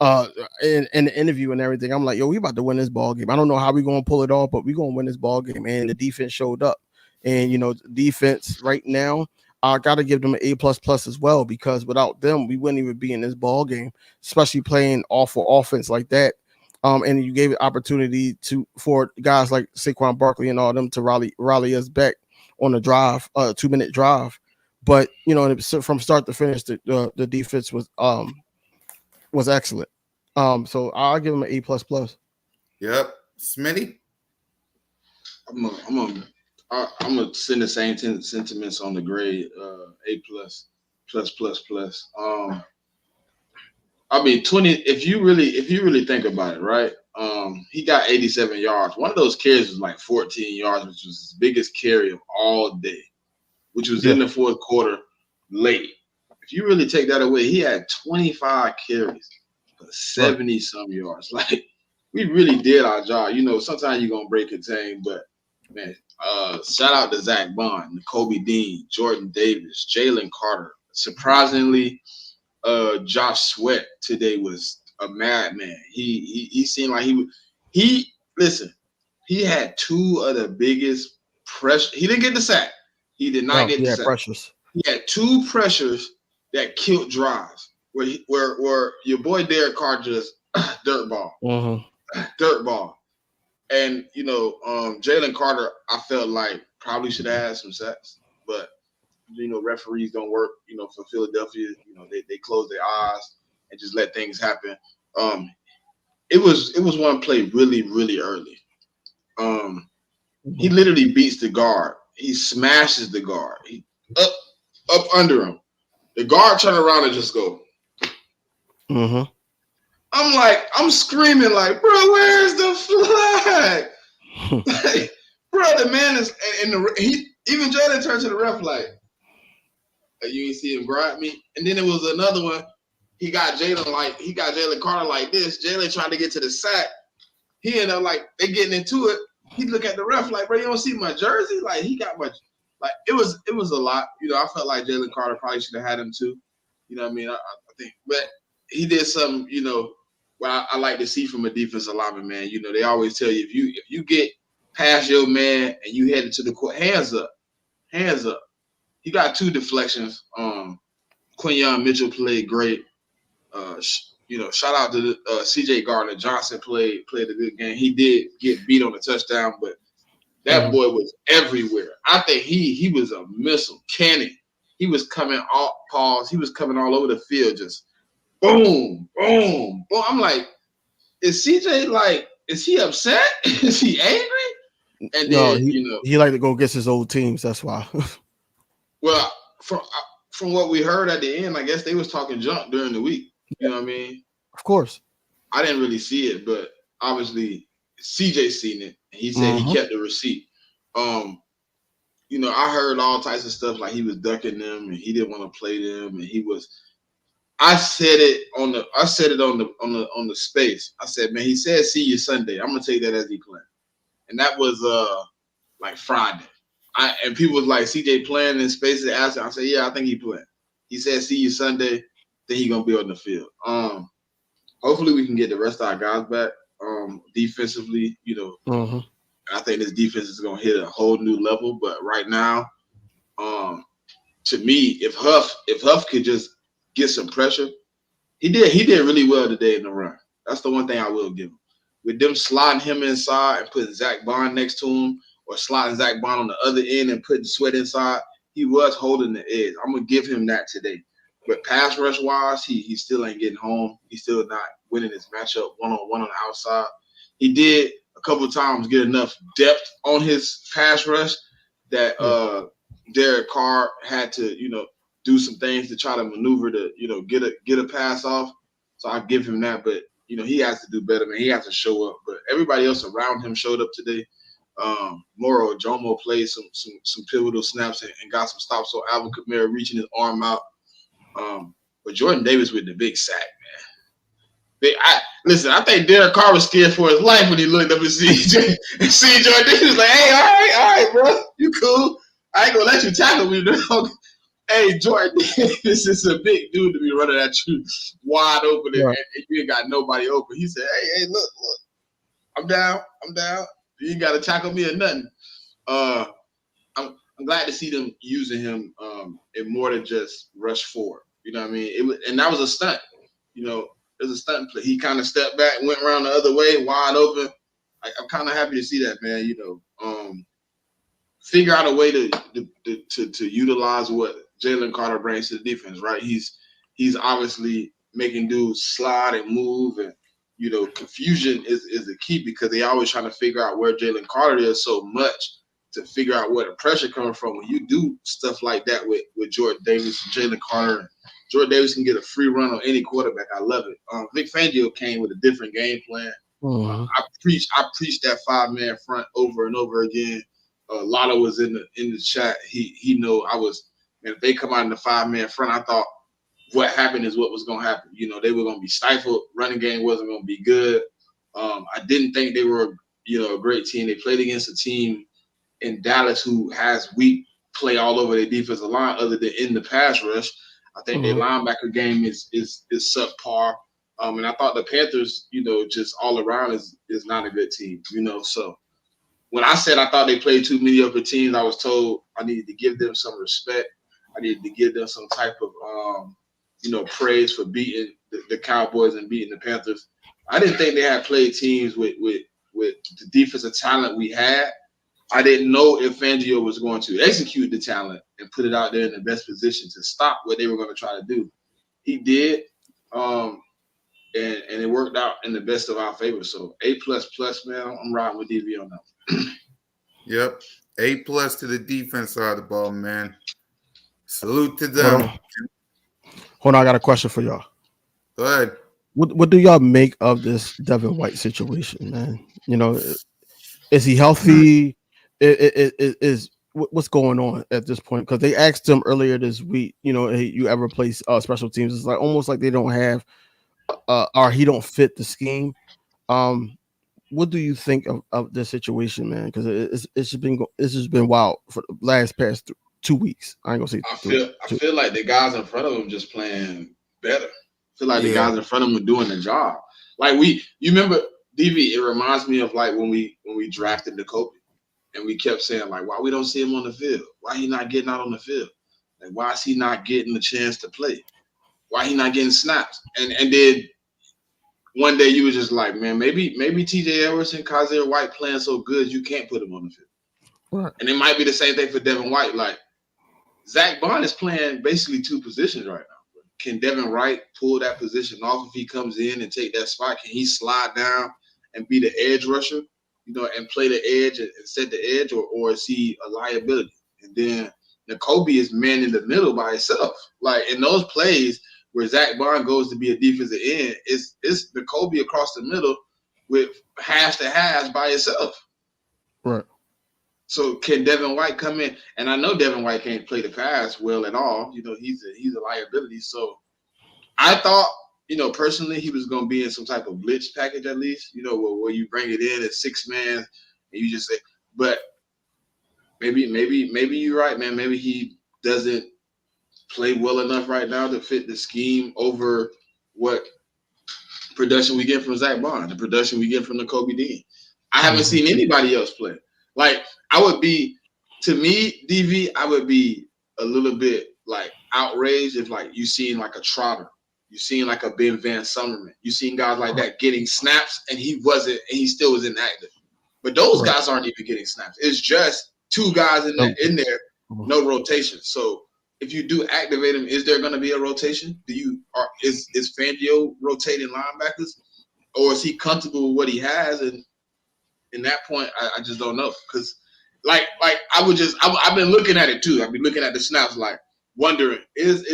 in the interview and everything. I'm like, yo, we about to win this ball game. I don't know how we gonna pull it off, but we gonna win this ball game. And the defense showed up. And defense right now, I gotta give them an A++ as well, because without them, we wouldn't even be in this ball game, especially playing awful offense like that. And you gave it opportunity for guys like Saquon Barkley and all them to rally us back on a drive, 2-minute drive. But from start to finish, the defense was excellent. So I'll give them an A++. Yep, Smitty. I'm gonna send the same sentiments on the grade, A+, plus. I mean, 20. If you really think about it, right? He got 87 yards. One of those carries was like 14 yards, which was his biggest carry of all day, which was in the fourth quarter late. If you really take that away, he had 25 carries for 70 some yards. Like, we really did our job. Sometimes you're gonna break a team, but man, shout out to Zach Bond, Kobe Dean, Jordan Davis, Jalen Carter. Surprisingly, Josh Sweat today was a madman. He seemed like he had two of the biggest pressure. He didn't get the sack. He did not get the sack. Pressures. He had two pressures that killed drives. Where your boy Derek Carr just dirt ball. And Jalen Carter, I felt like probably should have had some sacks, but referees don't work. For Philadelphia, they close their eyes and just let things happen. It was one play really, really early. He literally beats the guard. He smashes the guard. He up under him. The guard turn around and just go. I'm screaming like, bro, where's the flag? Like, bro, the man is, and even Jalen turned to the ref like, you ain't see him grab me. And then it was another one. He got Jalen Carter like this. Jalen trying to get to the sack. He ended up like they getting into it. He look at the ref like, bro, you don't see my jersey? Like, he got my, like, it was a lot. I felt like Jalen Carter probably should have had him too. What I mean? I think, but he did something, what I like to see from a defensive lineman, man. They always tell you if you get past your man and you headed to the court, hands up. He got two deflections. Quinyon Mitchell played great. Shout out to C.J. Gardner-Johnson played a good game. He did get beat on the touchdown, but that boy was everywhere. I think he was a missile cannon. He was coming off pause. He was coming all over the field, just boom, boom, boom. I'm like, is CJ like, is he upset? Is he angry? And then he like to go against his old teams. That's why. Well, from what we heard at the end, I guess they was talking junk during the week. You know what I mean? Of course. I didn't really see it, but obviously CJ seen it, and he said he kept the receipt. I heard all types of stuff like he was ducking them and he didn't want to play them, and he was. I said it on the space. I said, man, he said see you Sunday. I'm gonna take that as he playing, and that was like Friday. And people was like, CJ playing in spaces. Asking, I said, yeah, I think he playing. He said see you Sunday. Then he gonna be on the field. Hopefully we can get the rest of our guys back. Defensively, I think this defense is gonna hit a whole new level. But right now, to me, if Huff could just get some pressure, he did really well today in the run. That's the one thing I will give him. With them sliding him inside and putting Zach Bond next to him, or sliding Zach Bond on the other end and putting Sweat inside, he was holding the edge. I'm gonna give him that today. But pass rush wise, he still ain't getting home. He's still not winning his matchup one-on-one on the outside. He did a couple of times get enough depth on his pass rush that Derek Carr had to, do some things to try to maneuver to, get a pass off. So I give him that, but he has to do better, man. He has to show up. But everybody else around him showed up today. Moro Jomo played some pivotal snaps and got some stops. So Alvin Kamara reaching his arm out. But Jordan Davis with the big sack, man. I think Derek Carr was scared for his life when he looked up and see Jordan Davis like, hey, all right, bro, you cool. I ain't gonna let you tackle me, dog. Hey, Jordan Davis is a big dude to be running at you wide open and you ain't got nobody open. He said, hey, look, I'm down. You ain't got to tackle me or nothing. I'm glad to see them using him in more than just rush forward. You know what I mean? And that was a stunt. It was a stunt play. He kind of stepped back, went around the other way, wide open. I'm kind of happy to see that, man. Figure out a way to utilize what Jalen Carter brings to the defense, right? He's obviously making dudes slide and move, and confusion is the key because they always trying to figure out where Jalen Carter is so much to figure out where the pressure comes from. When you do stuff like that with Jordan Davis and Jalen Carter, Jordan Davis can get a free run on any quarterback. I love it. Vic Fangio came with a different game plan. I preached that 5-man front over and over again. Lotto was in the chat. He know I was. And if they come out in the 5-man front, I thought what happened is what was going to happen. They were going to be stifled. Running game wasn't going to be good. I didn't think they were a great team. They played against a team in Dallas who has weak play all over their defensive line, other than in the pass rush. I think their linebacker game is subpar. And I thought the Panthers, just all around is not a good team. So when I said I thought they played two mediocre teams, I was told I needed to give them some respect. I needed to give them some type of, praise for beating the Cowboys and beating the Panthers. I didn't think they had played teams with the defensive talent we had. I didn't know if Fangio was going to execute the talent and put it out there in the best position to stop what they were going to try to do. He did, and it worked out in the best of our favor. So A++, man, I'm riding with DV on that. Yep, A+ to the defense side of the ball, man. Salute to them. Hold on, I got a question for y'all. Go ahead. What do y'all make of this Devin White situation, man? Is he healthy? What's going on at this point? Because they asked him earlier this week, hey, you ever play special teams? It's like almost like they don't have, or he don't fit the scheme. What do you think of this situation, man? Because it's just been wild for the past 2 weeks. I ain't gonna say. I feel like the guys in front of him just playing better. I feel like the guys in front of him are doing the job. Like you remember DV? It reminds me of like when we drafted N'Kobe, and we kept saying like, why we don't see him on the field? Why he not getting out on the field? Like why is he not getting the chance to play? Why he not getting snaps? And then one day you were just like, man, maybe T.J. Edwards and Kaiser White playing so good you can't put him on the field. Right. And it might be the same thing for Devin White. Like Zach Bond is playing basically two positions right now. Can Devin White pull that position off if he comes in and take that spot? Can he slide down and be the edge rusher, and play the edge and set the edge, or is he a liability? And then N'Kobe is man in the middle by himself. Like in those plays where Zach Bond goes to be a defensive end, it's N'Kobe across the middle with hash to hash by himself. Right. So can Devin White come in? And I know Devin White can't play the pass well at all. He's a liability. So I thought, personally, he was going to be in some type of blitz package at least, where you bring it in as 6-man and you just say, but maybe you're right, man. Maybe he doesn't play well enough right now to fit the scheme over what production we get from Zach Bond, the production we get from N'Kobe Dean. I haven't seen anybody else play. Like, I would be, to me, DV, I would be a little bit, like, outraged if, like, you seen, like, a Trotter. You seen, like, a Ben Van Summerman. You seen guys like that getting snaps, and he still was inactive. But those guys aren't even getting snaps. It's just two guys in there no rotation. So if you do activate him, is there going to be a rotation? Is Fangio rotating linebackers, or is he comfortable with what he has? And in that point, I just don't know, because I've been looking at it too. I've been looking at the snaps, like wondering, is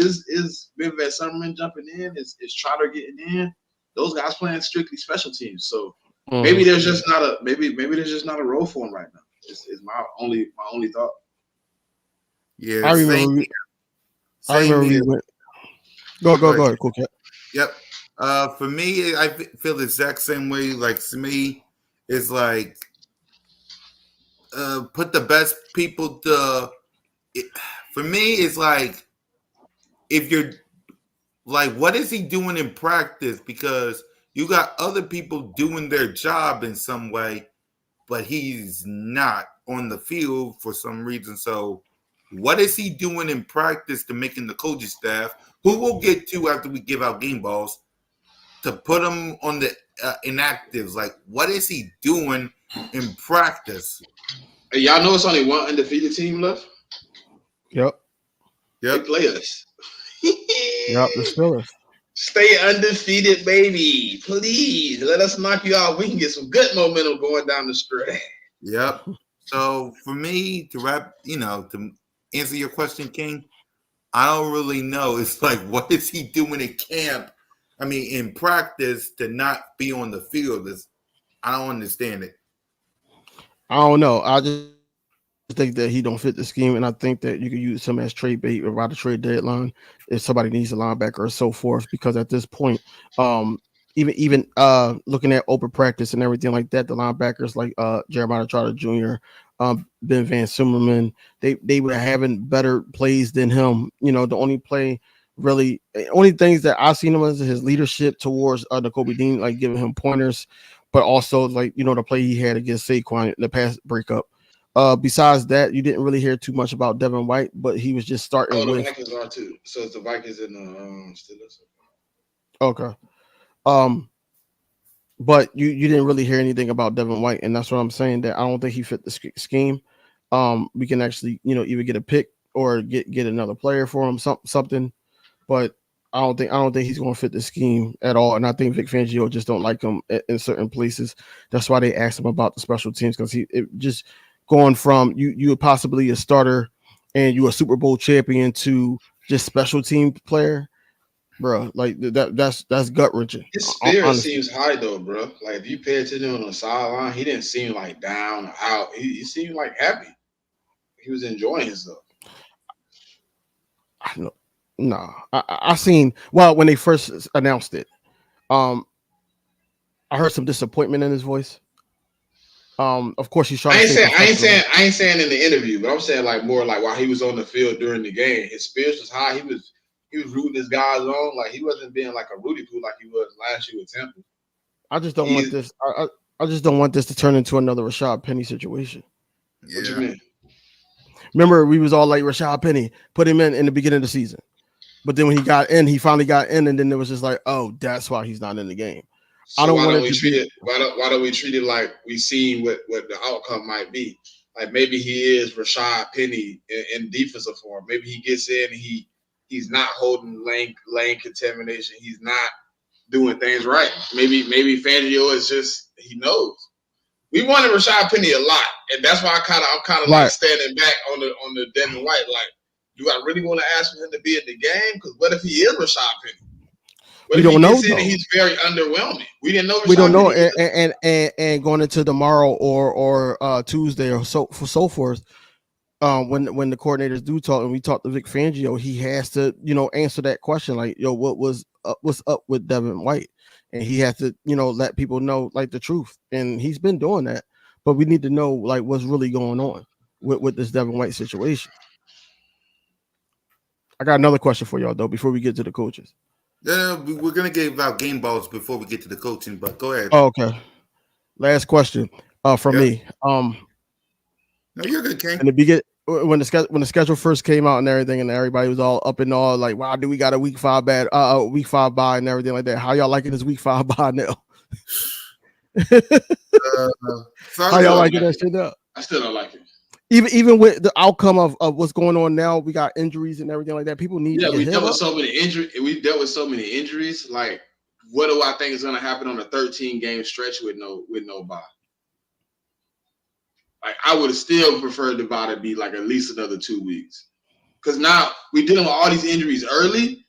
Vivek Summerlin jumping in? Is Trotter getting in? Those guys playing strictly special teams. So maybe there's just not a role for him right now. Is my only thought. Yeah, I remember. Go ahead, cool cat. Yep. For me, I feel the exact same way. Like, to me, it's like put the best people for me, it's like, if you're like, what is he doing in practice? Because you got other people doing their job in some way, but he's not on the field for some reason. So what is he doing in practice to making the coaching staff, who we'll get to after we give out game balls, to put him on the inactives? Like, what is he doing in practice? Hey, y'all know it's only one undefeated team left? Yep. They play us. Yep, the Steelers. Stay undefeated, baby. Please let us knock you out. We can get some good momentum going down the stretch. Yep. So for me, to answer your question, King, I don't really know. It's like, what is he doing in camp? I mean, in practice, to not be on the field I don't understand it. I don't know. I just think that he don't fit the scheme, and I think that you can use him as trade bait around the trade deadline if somebody needs a linebacker or so forth. Because at this point, even looking at open practice and everything like that, the linebackers like Jeremiah Trotter Jr., Ben Van Summerlin, they were having better plays than him. You know, the only things that I've seen him as his leadership towards Nakobe Dean, like giving him pointers, but also like, you know, the play he had against Saquon, the pass breakup. Besides that, you didn't really hear too much about Devin White, but he was just starting the with. Vikings are too. So it's the Vikings and the Steelers. Okay. But you didn't really hear anything about Devin White, and that's what I'm saying, that I don't think he fit the scheme. We can actually, you know, either get a pick or get another player for him, something. But I don't think he's going to fit the scheme at all. And I think Vic Fangio just don't like him in certain places. That's why they asked him about the special teams, because it just going from you possibly a starter and you a Super Bowl champion to just special team player, bro. Like that's gut wrenching. His spirit seems high though, bro. Like if you pay attention on the sideline, he didn't seem like down or out. He seemed like happy. He was enjoying himself. No, I seen, well, when they first announced it, I heard some disappointment in his voice. Of course he's trying. I ain't saying in the interview, but I'm saying like more like while he was on the field during the game, his spirits was high. He was rooting his guys on, like he wasn't being like a Rudy Poo like he was last year with Temple. I just don't want this. I just don't want this to turn into another Rashad Penny situation. Yeah. What you mean? Remember, we was all like, Rashad Penny, put him in the beginning of the season, but then when he finally got in, and then it was just like, oh, that's why he's not in the game. So I don't why want don't we treat it? Why don't we treat it like we seen what the outcome might be? Like maybe he is Rashad Penny in defensive form. Maybe he gets in and he's not holding lane contamination. He's not doing things right. Maybe Fangio is just, he knows. We wanted Rashad Penny a lot, and that's why I'm kind of like standing back on the Devin White. Like, do I really want to ask for him to be in the game? Because what if he is Rashad Penny? We don't know. He's very underwhelming. We didn't know. We don't know. And going into tomorrow or Tuesday or so forth, when the coordinators do talk and we talk to Vic Fangio, he has to, you know, answer that question like, yo, what's up with Devin White, and he has to, you know, let people know like the truth, and he's been doing that. But we need to know like what's really going on with this Devin White situation. I got another question for y'all though before we get to the coaches. Yeah, we're gonna give out game balls before we get to the coaching, but go ahead. Oh, okay. Last question from me. No, you're good, King. In the beginning, when the schedule first came out and everything, and everybody was all up and all like, "Wow, do we got a week 5 bye and everything like that?" How y'all liking this week 5 bye now? How y'all liking that shit now? I still don't like it. even with the outcome of what's going on now, we got injuries and everything like that. People need to Yeah, get we healed dealt with up. so many injuries. We dealt with so many injuries. Like, what do I think is going to happen on a 13-game stretch with no bye? Like, I would have still preferred the bye to be like at least another 2 weeks. Because now we dealing with all these injuries early.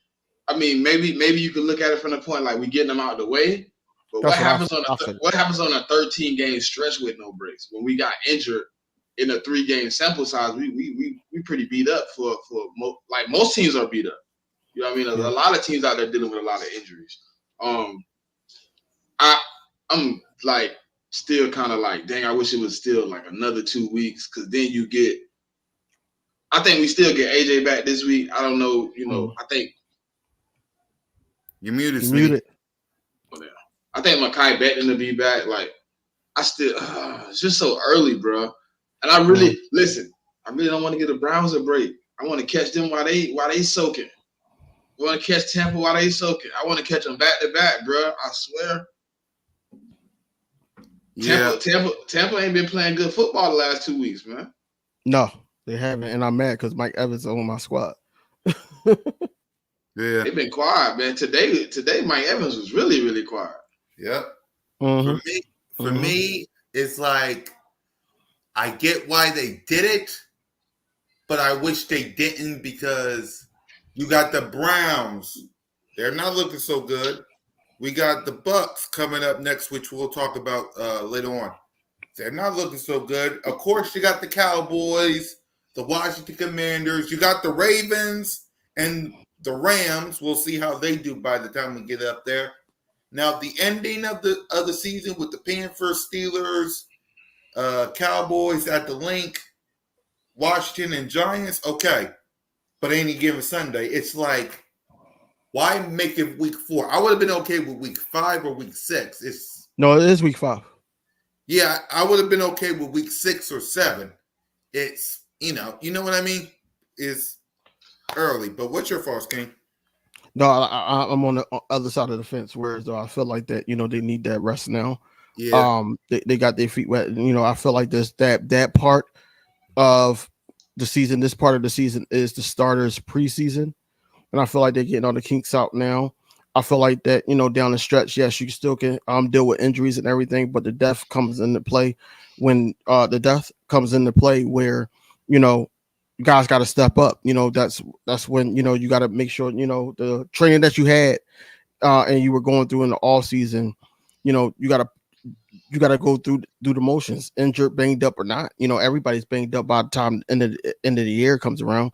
I mean, maybe you could look at it from the point like we getting them out of the way. But That's what happens on a 13-game stretch with no breaks? When we got injured in a 3-game sample size, we pretty beat up for like most teams are beat up. You know what I mean? Yeah. A lot of teams out there dealing with a lot of injuries. I'm like still kind of like, dang, I wish it was still like another 2 weeks, because then you get. I think we still get AJ back this week. I don't know. I think You're muted. You muted. I think Mekhi Becton will be back. Like, I still, it's just so early, bro. And I really listen. I really don't want to get the Browns a break. I want to catch them while they soaking. I want to catch Tampa while they soaking. I want to catch them back to back, bro. I swear. Yeah. Tampa ain't been playing good football the last 2 weeks, man. No, they haven't, and I'm mad because Mike Evans is on my squad. Yeah. They've been quiet, man. Today, Mike Evans was really, really quiet. Yep. Mhm. For me, it's like I get why they did it, but I wish they didn't, because you got the Browns. They're not looking so good. We got the Bucks coming up next, which we'll talk about later on. They're not looking so good. Of course, you got the Cowboys, the Washington Commanders. You got the Ravens and the Rams. We'll see how they do by the time we get up there. Now, the ending of the season with the Panthers, Steelers, Cowboys at the link, Washington and Giants, okay. But any given Sunday, it's like, why make it week 4? I would have been okay with week 5 or week 6. No, it is week 5. Yeah, I would have been okay with week 6 or 7. It's, you know what I mean? It's early. But what's your thoughts, King? No, I'm on the other side of the fence. Whereas though I feel like that, they need that rest now. Yeah. They got their feet wet. I feel like there's that part of the season. This part of the season is the starters preseason, and I feel like they're getting all the kinks out now. I feel like that, down the stretch, yes, you still can deal with injuries and everything, but the death comes into play when where, guys got to step up. That's when, you got to make sure, the training that you had and you were going through in the off season, you got to go through the motions, injured, banged up or not. Everybody's banged up by the time end of the year comes around.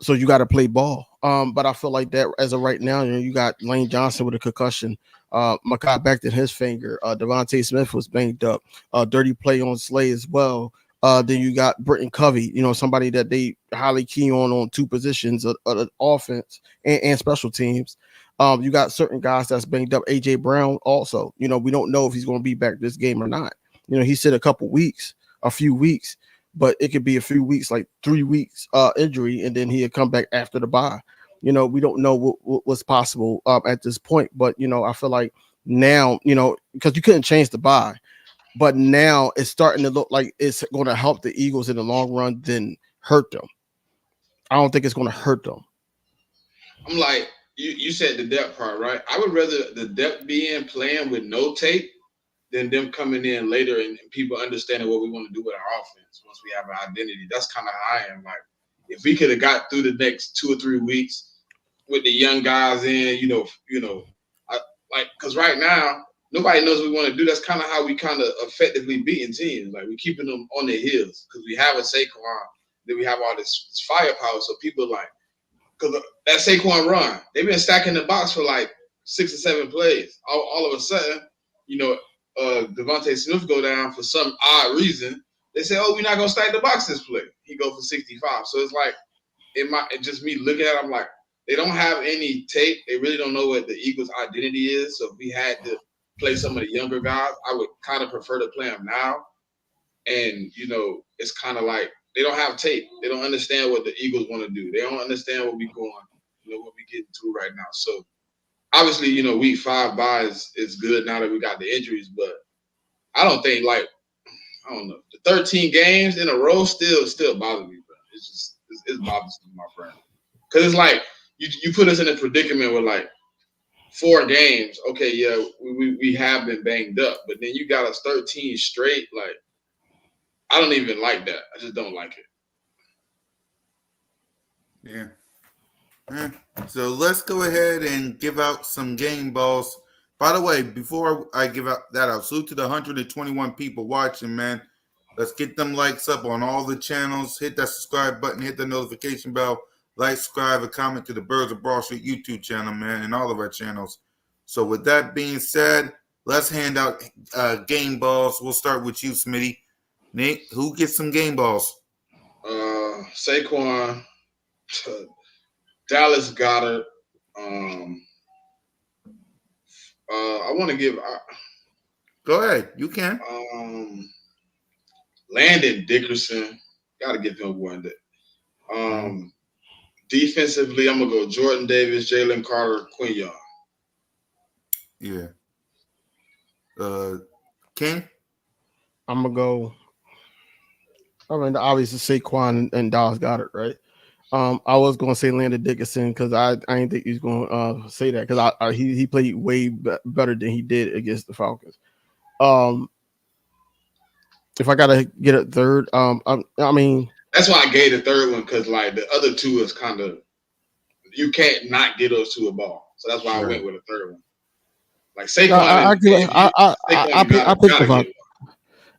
So you got to play ball. But I feel like that as of right now, you got Lane Johnson with a concussion, Mekhi Becton his finger, Devontae Smith was banged up, dirty play on Slay as well. Then you got Britton Covey, somebody that they highly key on 2 positions of the offense and special teams. You got certain guys that's banged up. AJ Brown also, we don't know if he's going to be back this game or not. He said a few weeks, but it could be a few weeks, like 3 weeks injury, and then he'll come back after the bye. We don't know what's possible at this point, but I feel like now, because you couldn't change the bye, but now it's starting to look like it's going to help the Eagles in the long run than hurt them. I don't think it's going to hurt them. I'm like, you said the depth part, right? I would rather the depth be in playing with no tape than them coming in later and people understanding what we want to do with our offense once we have an identity. That's kind of how I am. Like, if we could have got through the next 2 or 3 weeks with the young guys in, because right now nobody knows what we want to do. That's kind of how we kind of effectively beating teams. Like, we're keeping them on their heels because we have a Saquon, then we have all this firepower. So people like, because that Saquon run, they've been stacking the box for like 6 or 7 plays. All of a sudden, Devontae Smith go down for some odd reason. They say, "Oh, we're not gonna stack the box this play." He go for 65. So it's like, just me looking at it, I'm like, they don't have any tape. They really don't know what the Eagles' identity is. So if we had to play some of the younger guys, I would kind of prefer to play them now. And it's kind of like they don't have tape. They don't understand what the Eagles want to do. They don't understand what we going, what we getting through right now. So obviously, week 5 bye is good now that we got the injuries, but I don't think I don't know. The 13 games in a row still bothers me, bro. It's just it's bothersome to my brain. Because it's like you put us in a predicament with like 4 games. Okay, yeah, we have been banged up, but then you got us 13 straight. Like, I don't even like that. I just don't like it. Yeah. So let's go ahead and give out some game balls. By the way, before I give out that out, salute to the 121 people watching, man. Let's get them likes up on all the channels. Hit that subscribe button, hit the notification bell, like, subscribe, and comment to the Birds of Broad Street YouTube channel, man, and all of our channels. So with that being said, let's hand out game balls. We'll start with you, Smitty. Nate, who gets some game balls? Saquon, Dallas Goedert. I want to give. Go ahead, you can. Landon Dickerson, gotta give him one. Defensively, I'm gonna go Jordan Davis, Jalen Carter, Quinyon. Yeah. King? I'm gonna go. I mean, obviously Saquon and Dallas Goedert, right? I was gonna say Landon Dickerson because I didn't think he's gonna say that because he played way better than he did against the Falcons. If I gotta get a third, I mean that's why I gave the third one because like the other two is kind of you can't not get those two a ball, so that's why I went with a third one. Like Saquon, I picked Devontae.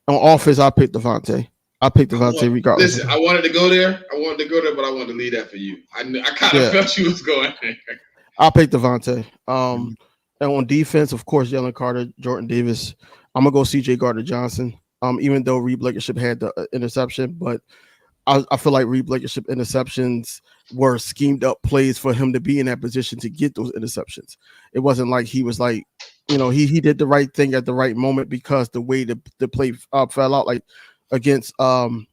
On offense, I picked Devontae. I picked Devontae regardless. Listen, I wanted to go there, but I wanted to leave that for you. I kind of felt you was going there. I picked Devontae. And on defense, of course, Jalen Carter, Jordan Davis. I'm gonna go CJ Gardner-Johnson. Even though Reed Blankenship had the interception, but I feel like Reed Blankenship interceptions were schemed up plays for him to be in that position to get those interceptions. It wasn't like he was like, he did the right thing at the right moment because the way the play fell out, like against Green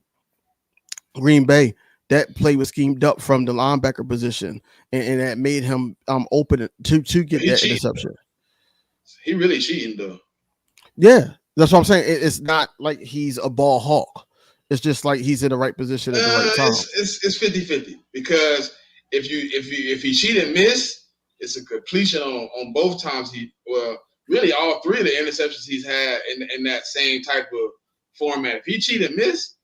Bay, that play was schemed up from the linebacker position, and that made him open to get that interception. He really cheating though. Yeah, that's what I'm saying. It's not like he's a ball hawk. It's just like he's in the right position at the right time. It's 50-50 because if he cheat and miss, it's a completion on both times. Really all 3 of the interceptions he's had in that same type of format. If he cheat and miss,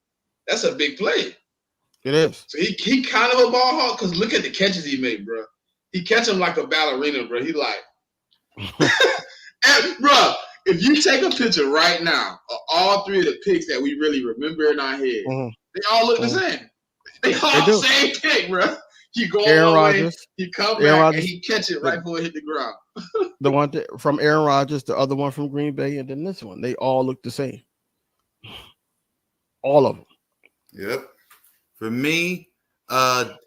that's a big play. It is. So he kind of a ball hawk because look at the catches he made, bro. He catch him like a ballerina, bro. He like, and, bro. If you take a picture right now of all 3 of the picks that we really remember in our head, they all look the same. They all the same pick, bro. He go all the way, he come back, and he catch it right before it hit the ground. The one from Aaron Rodgers, the other one from Green Bay, and then this one. They all look the same. All of them. Yep. For me, Dallas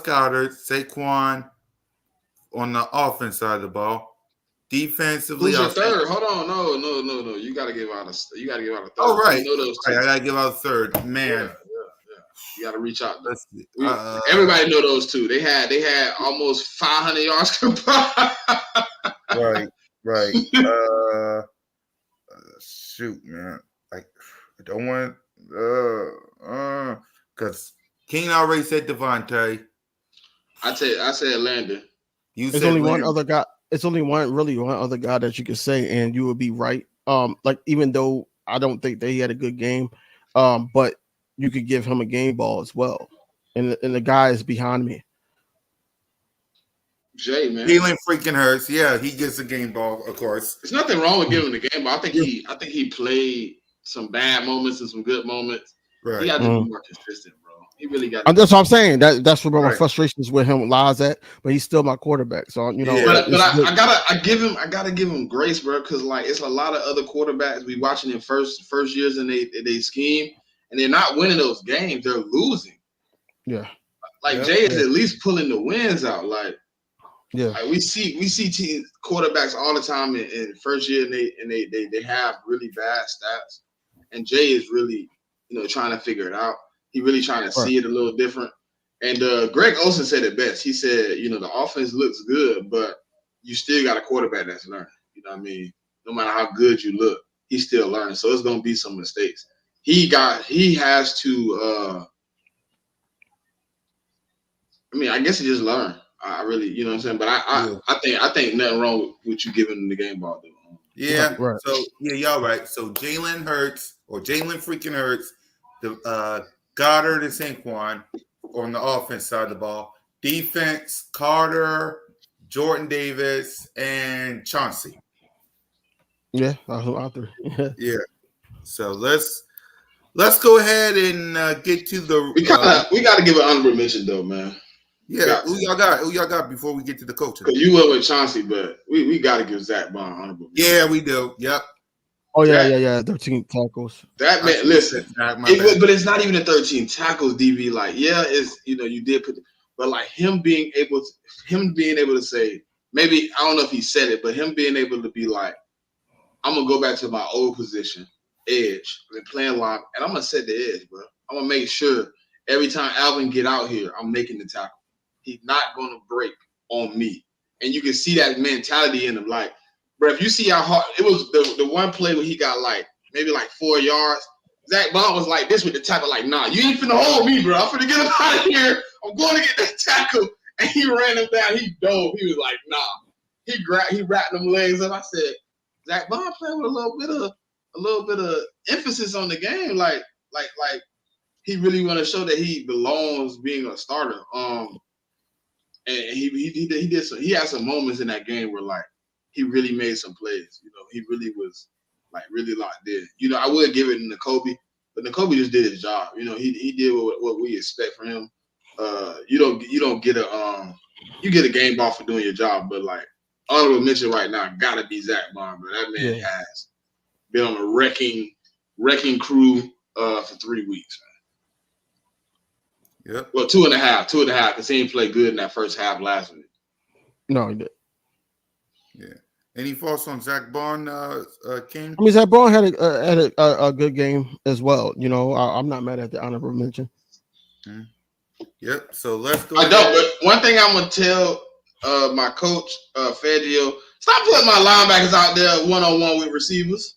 Goedert, Saquon on the offense side of the ball. Defensively, who's your third? Hold on, no. You gotta give out a third. Oh right, you know those right. I gotta give out a third. Man, yeah. You gotta reach out. Everybody know those 2. They had almost 500 yards combined. Right. Shoot, man. Like I don't want because King already said Devontae. I said Landon. There's only one other guy. It's only one other guy that you could say, and you would be right. Like even though I don't think that he had a good game, but you could give him a game ball as well. And the guy is behind me. Jay, man. Jalen freaking Hurts. Yeah, he gets a game ball, of course. There's nothing wrong with giving him the game ball. I think he played some bad moments and some good moments. Right. He got to be more consistent, bro. He really got. That's what I'm saying. That's where my frustrations with him lies at. But he's still my quarterback. So I gotta give him grace, bro. Because like it's a lot of other quarterbacks we watching in first years and they scheme and they're not winning those games. They're losing. Yeah. Like Jay is at least pulling the wins out. Like we see team quarterbacks all the time in first year and they have really bad stats. And Jay is really trying to figure it out. He really trying to see it a little different. And Greg Olsen said it best. He said, the offense looks good, but you still got a quarterback that's learning. You know what I mean? no matter how good you look, he's still learning. So it's gonna be some mistakes. He has to. I guess he just learned. I really, you know what I'm saying. But I think nothing wrong with you giving him the game ball, though. Yeah. Right. So yeah, y'all right. So Jalen freaking Hurts, the Goddard and Saquon on the offense side of the ball. Defense, Carter, Jordan Davis, and Chauncey. Yeah, that's out there. Yeah. So let's go ahead and get to the. We got to give an honorable mention though, man. Yeah, who y'all got before we get to the coaches? Because you went with Chauncey, but we got to give Zach Bond honorable mention. Yeah, we do. Yep. Oh yeah. 13 tackles. That man, listen, but it's not even the 13 tackles, DV. Like, yeah, it's you did put, but like him being able to say, maybe I don't know if he said it, but him being able to be like, I'm gonna go back to my old position, edge, I've been playing line, and I'm gonna set the edge, bro. I'm gonna make sure every time Alvin get out here, I'm making the tackle. He's not gonna break on me, and you can see that mentality in him. Like, bro, if you see how hard it was, the one play where he got maybe 4 yards, Zach Bond was like this with the tackle, like, nah, you ain't finna hold me, bro. I'm finna get him out of here. I'm going to get that tackle, and he ran him down. He dove. He was like, nah. He wrapped them legs up. I said, Zach Bond playing with a little bit of emphasis on the game, like he really want to show that he belongs being a starter. And he did some. He had some moments in that game where he really made some plays. He really was really locked in. I would give it to Nakobe, but Nakobe just did his job. He did what we expect from him. You don't get you get a game ball for doing your job, but honorable mention right now gotta be Zach Bond, but that man has been on a wrecking crew for 3 weeks. Yep. Well, 2.5, because he didn't play good in that first half last week. No, he did. Yeah. Any thoughts on Zach Bond, King? Zach Bond had a good game as well. I'm not mad at the honorable mention. Mm-hmm. Yep. So let's go. I don't. But one thing I'm gonna tell my coach, Fangio, stop putting my linebackers out there 1-on-1 with receivers.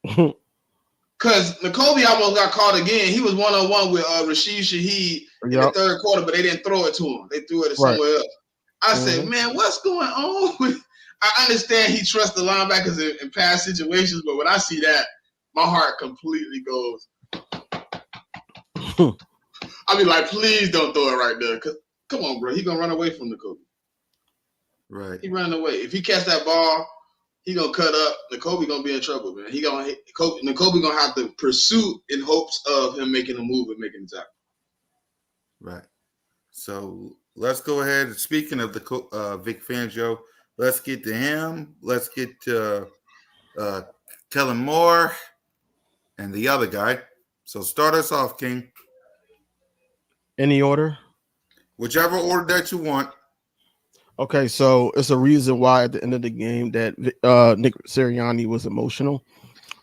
Because Nakobe almost got caught again. He was 1-on-1 with Rashid Shaheed in the third quarter, but they didn't throw it to him. They threw it somewhere else. I said, man, what's going on with? I understand he trusts the linebackers in past situations, but when I see that, my heart completely goes. I be like, please don't throw it right there. Cause come on, bro, he gonna run away from Nakobe. Right. He running away. If he catch that ball, he gonna cut up. Nakobe gonna be in trouble, man. Nakobe gonna have to pursue in hopes of him making a move and making the tackle. Right. So let's go ahead. Speaking of the Vic Fangio, let's get to him. Let's get to Kellen Moore and the other guy. So start us off, King. Any order? Whichever order that you want. Okay, so it's a reason why at the end of the game that Nick Sirianni was emotional.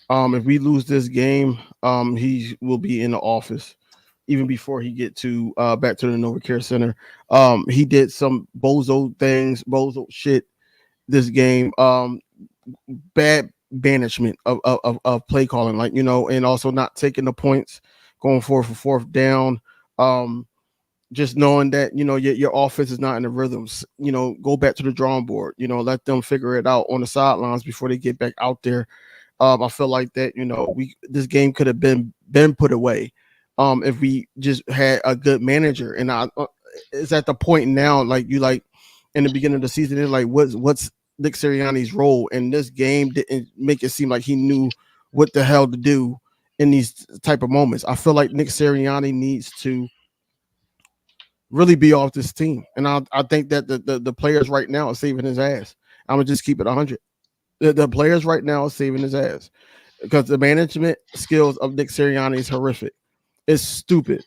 If we lose this game, he will be in the office even before he get to back to the NovaCare Center. He did some bozo shit this game. Bad banishment of play calling, and also not taking the points, going for fourth down. Just knowing that, your offense is not in the rhythms, go back to the drawing board, let them figure it out on the sidelines before they get back out there. I feel like that, this game could have been put away if we just had a good manager. And it's at the point now, in the beginning of the season, it's like, what's Nick Sirianni's role? And this game didn't make it seem like he knew what the hell to do in these type of moments. I feel like Nick Sirianni needs to really be off this team. And I think that the players right now are saving his ass. I'm going to just keep it 100. The players right now are saving his ass because the management skills of Nick Sirianni is horrific. It's stupid.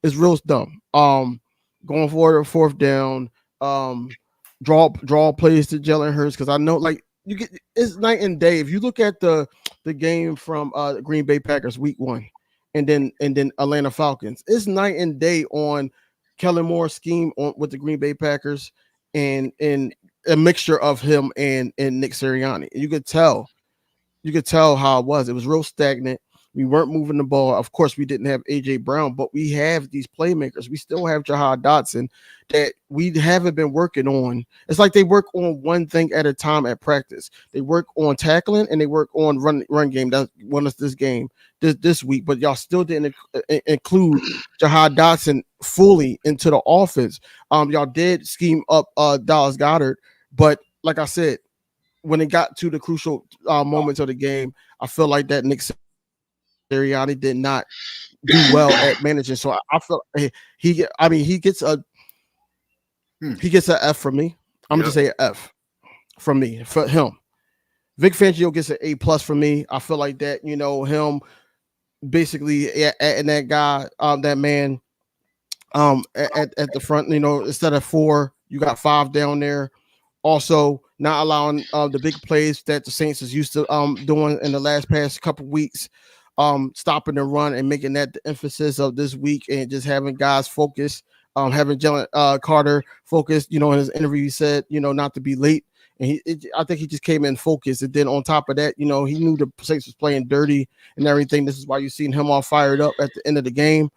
It's real dumb. Going forward, fourth down, draw plays to Jalen Hurts, because I know it's night and day. If you look at the game from Green Bay Packers week 1 and then Atlanta Falcons, it's night and day on Kellen Moore's scheme with the Green Bay Packers and a mixture of him and Nick Sirianni. You could tell how it was. It was real stagnant. We weren't moving the ball. Of course, we didn't have AJ Brown, but we have these playmakers. We still have Jahan Dotson that we haven't been working on. It's like they work on one thing at a time at practice. They work on tackling and they work on run game. That won us this game this week, but y'all still didn't include Jahan Dotson fully into the offense. Y'all did scheme up Dallas Goedert, but like I said, when it got to the crucial moments of the game, I feel like that Nick Sirianni did not do well at managing. So I feel he gets a F from me. I'm gonna just say an F from me for him. Vic Fangio gets an A+ from me. I feel like that, him basically adding that guy, that man, at the front. Instead of 4, you got 5 down there. Also, not allowing the big plays that the Saints is used to doing in the past couple weeks. Stopping the run and making that the emphasis of this week, and just having guys focus, having Jalen Carter focused. In his interview, he said, not to be late, and I think he just came in focused. And then on top of that, he knew the Saints was playing dirty and everything. This is why you seen him all fired up at the end of the game.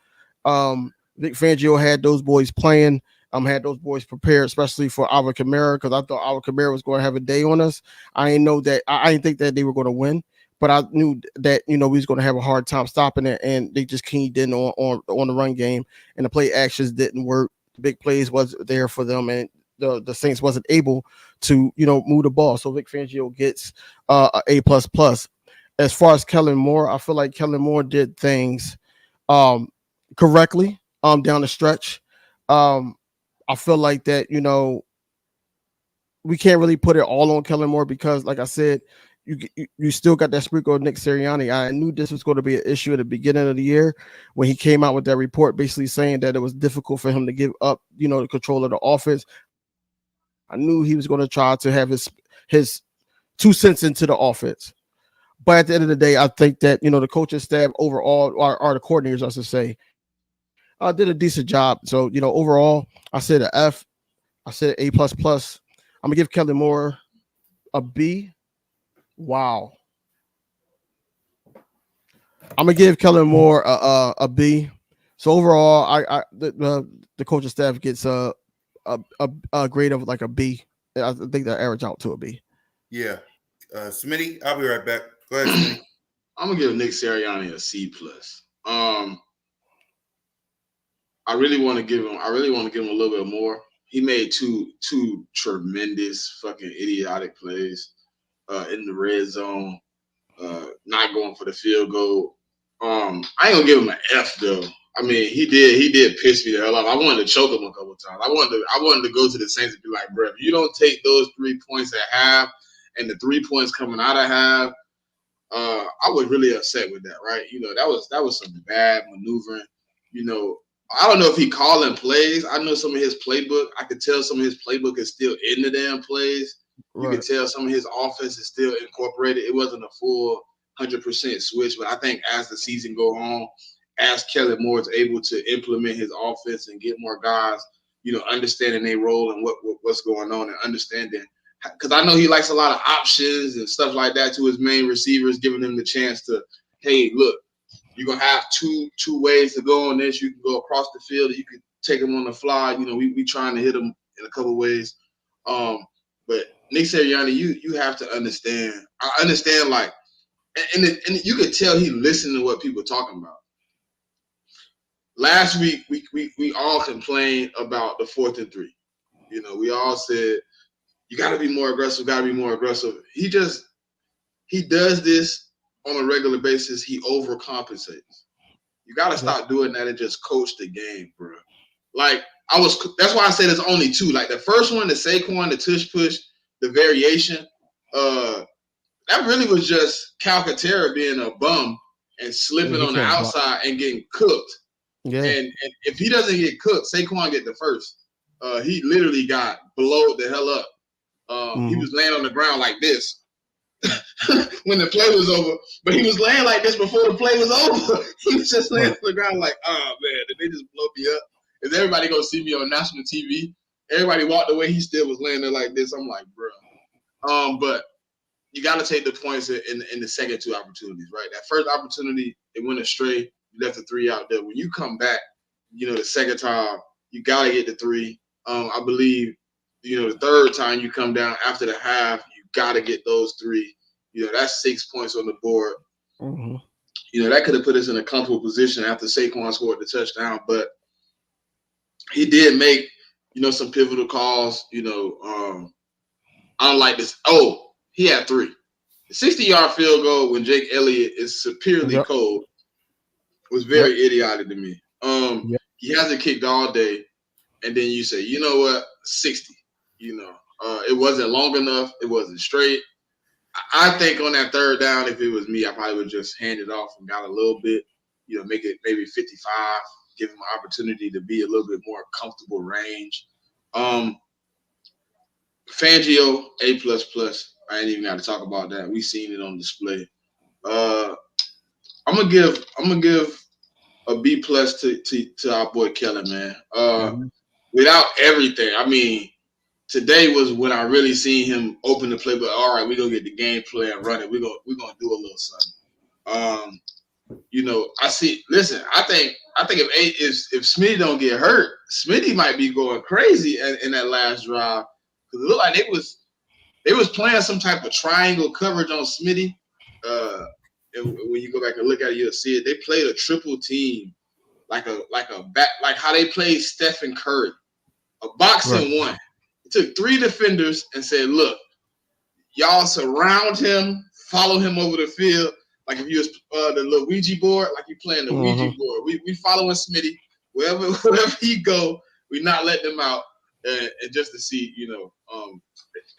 Vic Fangio had those boys playing. Had those boys prepared, especially for Alvin Kamara, because I thought Alvin Kamara was going to have a day on us. I didn't think that they were going to win. But I knew that, we was going to have a hard time stopping it, and they just keyed in on the run game, and the play actions didn't work. The big plays wasn't there for them, and the Saints wasn't able to, move the ball. So Vic Fangio gets a A++. As far as Kellen Moore, I feel like Kellen Moore did things correctly down the stretch. I feel like that, we can't really put it all on Kellen Moore because, like I said, you still got that sprinkle of Nick Sirianni. I knew this was going to be an issue at the beginning of the year when he came out with that report, basically saying that it was difficult for him to give up, the control of the offense. I knew he was going to try to have his 2 cents into the offense. But at the end of the day, I think that, the coaching staff overall, or the coordinators, I should say, did a decent job. So, overall, I said an F. I said A++. I'm going to give Kellen Moore a B. Wow. I'm gonna give Kellen Moore a B. So overall, the coaching staff gets a grade of like a B. I think they average out to a B. Yeah. Smitty, I'll be right back. Go ahead, Smitty. I'm gonna give Nick Sirianni a C+. I really want to give him a little bit more. He made two tremendous fucking idiotic plays in the red zone, not going for the field goal. I ain't gonna give him an F though. I mean, he did piss me the hell off. I wanted to choke him a couple times. I wanted to go to the Saints and be like, bro, if you don't take those 3 points at half and the 3 points coming out of half, I was really upset with that, right? That was some bad maneuvering. I don't know if he calling plays. I know some of his playbook. I could tell some of his playbook is still in the damn plays. You can tell some of his offense is still incorporated. It wasn't a full 100% switch, but I think as the season go on, as Kellen Moore is able to implement his offense and get more guys, understanding their role and what's going on and understanding, because I know he likes a lot of options and stuff like that to his main receivers, giving them the chance to, hey, look, you're gonna have two ways to go on this. You can go across the field, or you can take them on the fly. We trying to hit them in a couple ways. But Nick Sirianni, you have to understand. I understand, like, and you could tell he listened to what people are talking about. Last week, we all complained about the 4th and 3. We all said, you got to be more aggressive, got to be more aggressive. He does this on a regular basis. He overcompensates. You got to stop doing that and just coach the game, bro. Like, that's why I said it's only 2. Like, the first one, the Saquon, the tush push, the variation, that really was just Calcaterra being a bum and slipping on the outside and getting cooked. Yeah. And if he doesn't get cooked, Saquon get the first. He literally got blowed the hell up. He was laying on the ground like this when the play was over. But he was laying like this before the play was over. He was just laying on the ground like, oh, man, did they just blow me up? Is everybody going to see me on national TV? Everybody walked away. He still was laying there like this. I'm like, bro. But you got to take the points in the second two opportunities, right? That first opportunity, it went astray. You left the 3 out there. When you come back, the second time, you got to get the 3. I believe, the third time you come down after the half, you got to get those 3. That's 6 points on the board. Mm-hmm. That could have put us in a comfortable position after Saquon scored the touchdown, but he did make, some pivotal calls. I don't like this. Oh, he had 3. The 60-yard field goal when Jake Elliott is superiorly cold was very idiotic to me. He hasn't kicked all day, and then you say, you know what, 60. It wasn't long enough. It wasn't straight. I think on that third down, if it was me, I probably would just hand it off and got a little bit, make it maybe 55, give him an opportunity to be a little bit more comfortable range. Fangio, A++. I ain't even got to talk about that. We seen it on display. I'm gonna give a B+ to our boy Kellen, man. Without everything, I mean, today was when I really seen him open the play. But all right, we're gonna get the game plan and run it. We're gonna do a little something. I see. Listen, I think if Smitty don't get hurt, Smitty might be going crazy in that last drive because it looked like they was playing some type of triangle coverage on Smitty. And when you go back and look at it, you'll see it. They played a triple team, like a back, like how they played Stephen Curry, a boxing one. It took 3 defenders and said, "Look, y'all surround him, follow him over the field, like if you was the little Ouija board, like you playing the Ouija board. We following Smitty wherever he go. We not letting him out, and just to see,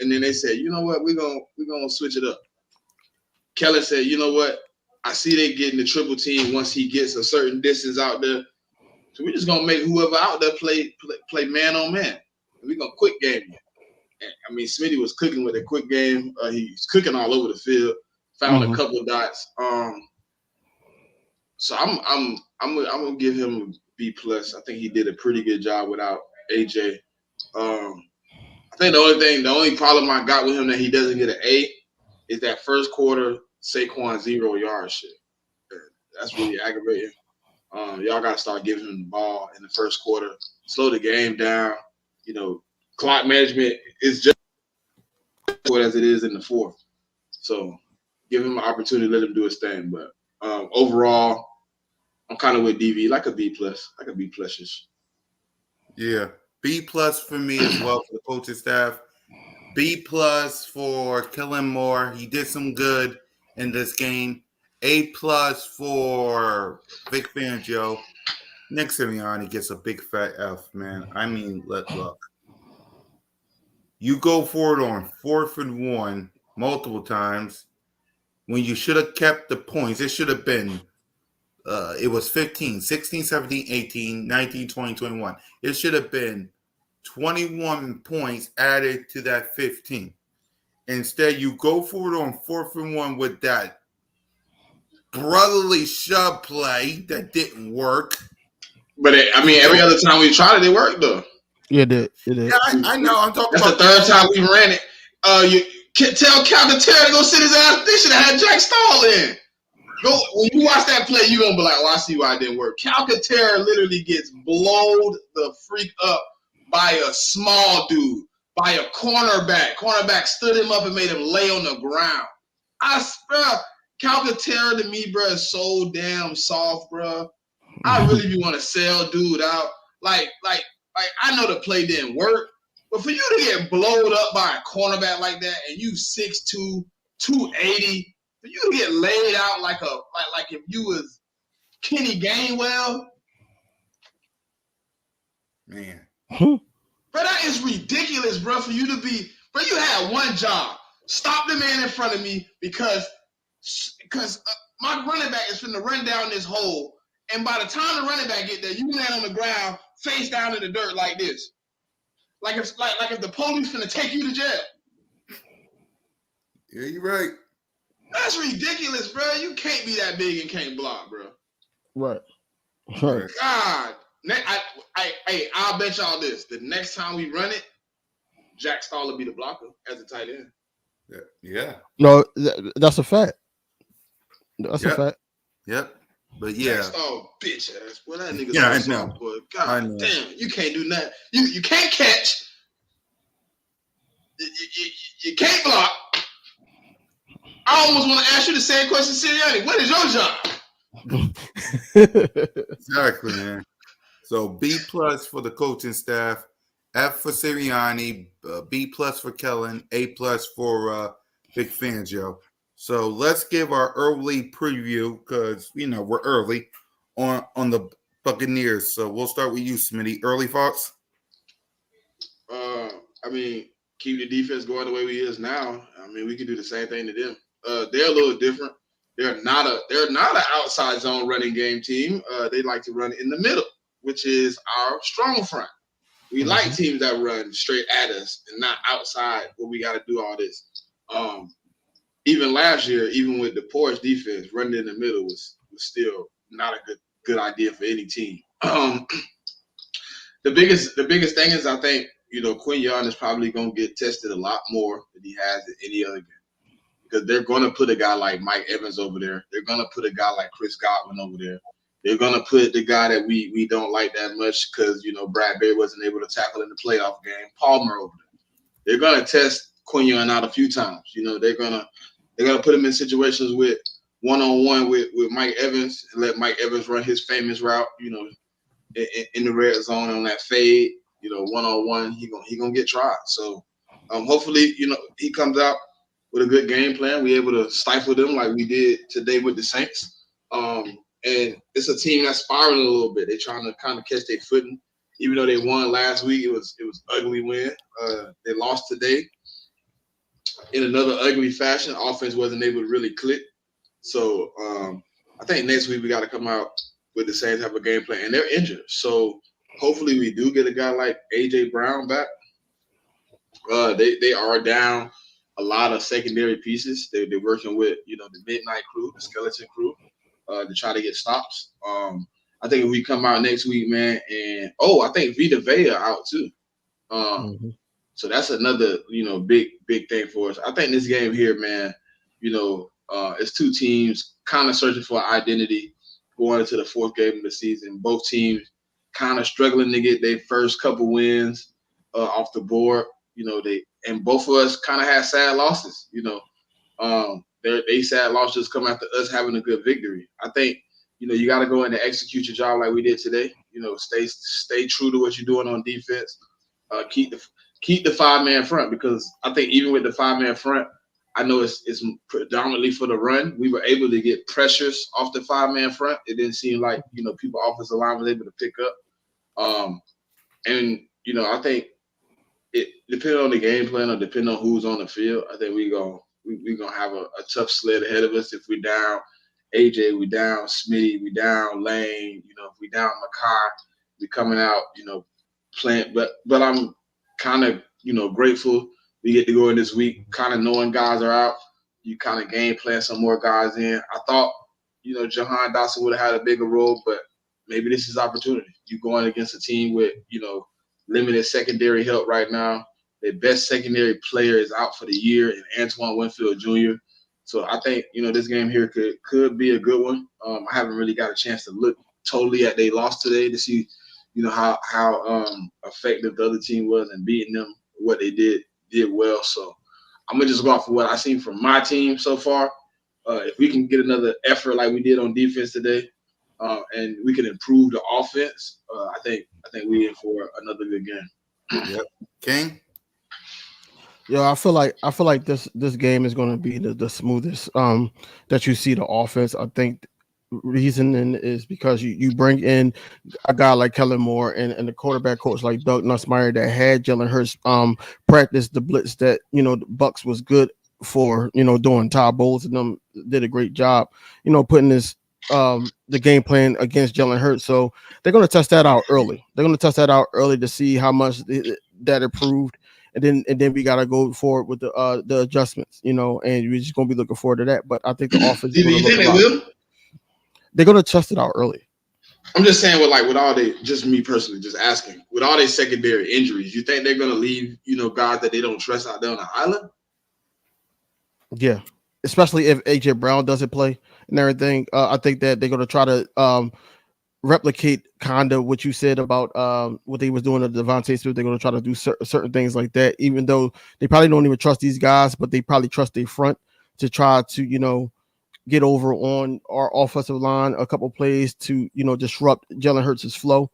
And then they said, you know what, we're gonna switch it up. Kellen said, you know what, I see they getting the triple team once he gets a certain distance out there. So we're just gonna make whoever out there play man on man. And we're gonna quick game you. And, I mean, Smitty was cooking with a quick game. He's cooking all over the field. Found a couple of dots. So I'm gonna give him a B+. I think he did a pretty good job without AJ. I think the only problem I got with him that he doesn't get an A is that first quarter Saquon 0-yard shit. That's really aggravating. Y'all got to start giving him the ball in the first quarter. Slow the game down. Clock management is just as it is in the fourth. So give him an opportunity, let him do his thing. But overall, I'm kind of with DV, like a B+, like a B+ish. Yeah, B+ for me as well for the coaching staff. B+ for Kellen Moore. He did some good in this game. A+ for Vic Fangio. Nick Sirianni gets a big fat F, man. I mean, look. You go for it on 4th and 1 multiple times when you should have kept the points. It should have been it was 15, 16, 17, 18, 19, 20, 21. It should have been 21 points added to that 15. Instead, you go for it on 4th and 1 with that brotherly shove play that didn't work. But every other time we tried it worked though. Yeah, it did. Yeah, I know. I'm talking about the third time we ran it. You can tell Calcaterra to go sit his ass. They should have had Jack Stahl in. Go when you watch that play, you're gonna be like, "Oh, I see why it didn't work." Calcaterra literally gets blowed the freak up by a small dude, by a cornerback. Cornerback stood him up and made him lay on the ground. I swear, Calcaterra to me, bro, is so damn soft, bro. I really be want to sell dude out. Like I know the play didn't work, but for you to get blowed up by a cornerback like that and you 6'2", 280, for you to get laid out like if you was Kenny Gainwell, man. Bro, that is ridiculous, bro. For you to be, bro, you had one job: stop the man in front of me because my running back is finna run down this hole, and by the time the running back get there, you land on the ground, face down in the dirt like this, like if the police finna take you to jail. Yeah, you're right. That's ridiculous, bro. You can't be that big and can't block, bro. Right. God, I'll bet y'all this. The next time we run it, Jack Stoll will be the blocker as a tight end. Yeah. No, that's a fact. That's a fact. Yep. But yeah. Jack Stoll, bitch ass. Well, that nigga's I so know. soft, boy. God damn, you can't do nothing. You can't catch. You can't block. I almost want to ask you the same question, Sirianni. What is your job? Exactly, man. So B+ for the coaching staff, F for Sirianni, B+ for Kellen, A+ for Vic Fangio. So let's give our early preview because we're early on the Buccaneers. So we'll start with you, Smitty. Early thoughts? I mean, keep the defense going the way we is now. I mean, we can do the same thing to them. They're a little different. They're not an outside zone running game team. They like to run in the middle, which is our strong front. We like teams that run straight at us and not outside where we got to do all this. Even last year, even with the porous defense, running in the middle was still not a good idea for any team. The biggest thing is I think Quinyon is probably going to get tested a lot more than he has in any other game because they're going to put a guy like Mike Evans over there. They're going to put a guy like Chris Godwin over there. They're going to put the guy that we don't like that much because Bradbury wasn't able to tackle in the playoff game, Palmer over there. They're going to test Quinyon out a few times. They're gonna put him in situations with one-on-one with Mike Evans and let Mike Evans run his famous route. In the red zone on that fade. One-on-one, he gonna get tried. So hopefully, he comes out with a good game plan. We're able to stifle them like we did today with the Saints. And it's a team that's spiraling a little bit. They're trying to kind of catch their footing. Even though they won last week, it was ugly win. They lost today in another ugly fashion. Offense wasn't able to really click. So I think next week we got to come out with the same type of game plan. And they're injured. So hopefully we do get a guy like A.J. Brown back. They are down a lot of secondary pieces. They're working with, the midnight crew, the skeleton crew, to try to get stops. I think if we come out next week, man, and I think Vita Vea out too. So that's another, big thing for us. I think this game here, man, it's two teams kind of searching for identity going into the fourth game of the season. Both teams kind of struggling to get their first couple wins off the board. And both of us kind of had sad losses. They sad losses come after us having a good victory. I think you got to go in and execute your job like we did today. Stay true to what you're doing on defense. Keep the 5-man front because I think even with the 5-man front, I know it's predominantly for the run. We were able to get pressures off the 5-man front. It didn't seem like people offensive line was able to pick up. And I think it depending on the game plan or depending on who's on the field, I think we're gonna have a tough sled ahead of us. If we down AJ, we down Smitty, we down Lane. If we down Makai, we coming out playing. But I'm kind of grateful we get to go in this week, kind of knowing guys are out. You kind of game plan some more guys in. I thought, Jahan Dotson would have had a bigger role, but maybe this is opportunity. You going against a team with, limited secondary help right now. Their best secondary player is out for the year, and Antoine Winfield Jr. So I think, this game here could be a good one. I haven't really got a chance to look totally at they loss today to see, how effective the other team was in beating them, what they did well. So I'm gonna just go off of what I seen from my team so far. If we can get another effort like we did on defense today, and we can improve the offense, I think we're in for another good game. Yep. King. Yeah, I feel like this game is going to be the smoothest that you see the offense. I think reason is because you bring in a guy like Kellen Moore and the quarterback coach like Doug Nussmeier that had Jalen Hurts practice the blitz that the Bucs was good for, doing. Todd Bowles and them did a great job, putting this the game plan against Jalen Hurts. So they're going to test that out early. To see how much that improved. And then we gotta go forward with the adjustments, and we're just gonna be looking forward to that. But I think the offense. Do you think they will? They're gonna test it out early. I'm just saying with all they, just me personally, just asking, with all their secondary injuries, you think they're gonna leave, guys that they don't trust out there on the island? Yeah, especially if AJ Brown doesn't play and everything. I think that they're gonna try to replicate kind of what you said about what they was doing to Devontae Smith. They're gonna try to do certain things like that, even though they probably don't even trust these guys, but they probably trust their front to try to get over on our offensive line a couple plays to disrupt Jalen Hurts' flow.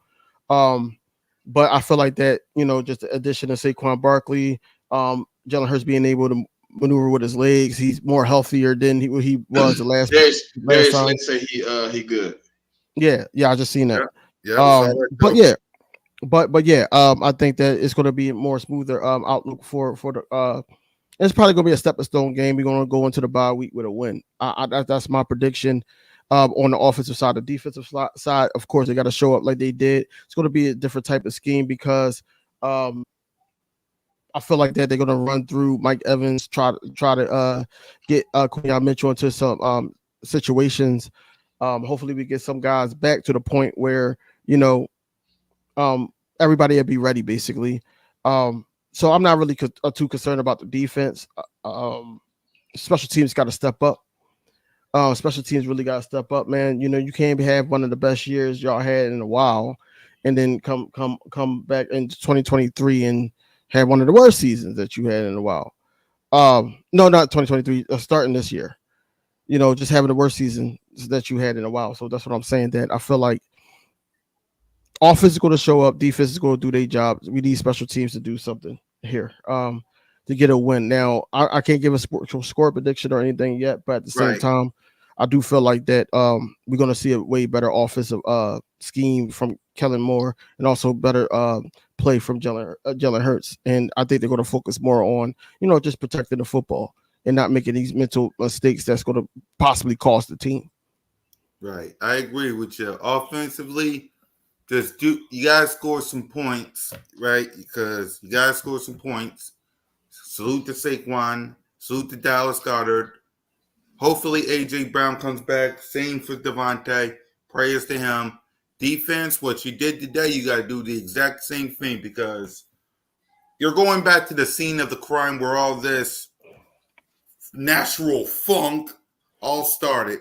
But I feel like that just the addition of Saquon Barkley, Jalen Hurts being able to maneuver with his legs, he's more healthier than he was the last time. Say he good. Yeah, I just seen that. Yeah. But yeah, I think that it's going to be a more smoother outlook for the. It's probably going to be a stepping stone game. We're going to go into the bye week with a win. That's my prediction. On the offensive side, the defensive side, of course, they got to show up like they did. It's going to be a different type of scheme because I feel like that they're going to run through Mike Evans, try to get Quinyon Mitchell into some situations. Hopefully, we get some guys back to the point where everybody will be ready, basically. So I'm not really too concerned about the defense. Special teams got to step up. Special teams really got to step up, man. You can't have one of the best years y'all had in a while, and then come back in 2023 and have one of the worst seasons that you had in a while. No, not 2023. Starting this year, just having the worst season that you had in a while. So that's what I'm saying. That I feel like offense is going to show up, defense is going to do their job. We need special teams to do something here to get a win. Now, I can't give a score prediction or anything yet, but at the same time, I do feel like that we're going to see a way better offensive scheme from Kellen Moore and also better play from Jalen Hurts. And I think they're going to focus more on, just protecting the football and not making these mental mistakes that's going to possibly cost the team. Right. I agree with you. Offensively, you gotta score some points, right? Because you gotta score some points. Salute to Saquon. Salute to Dallas Goedert. Hopefully AJ Brown comes back. Same for Devontae. Prayers to him. Defense, what you did today, you gotta do the exact same thing because you're going back to the scene of the crime where all this natural funk all started,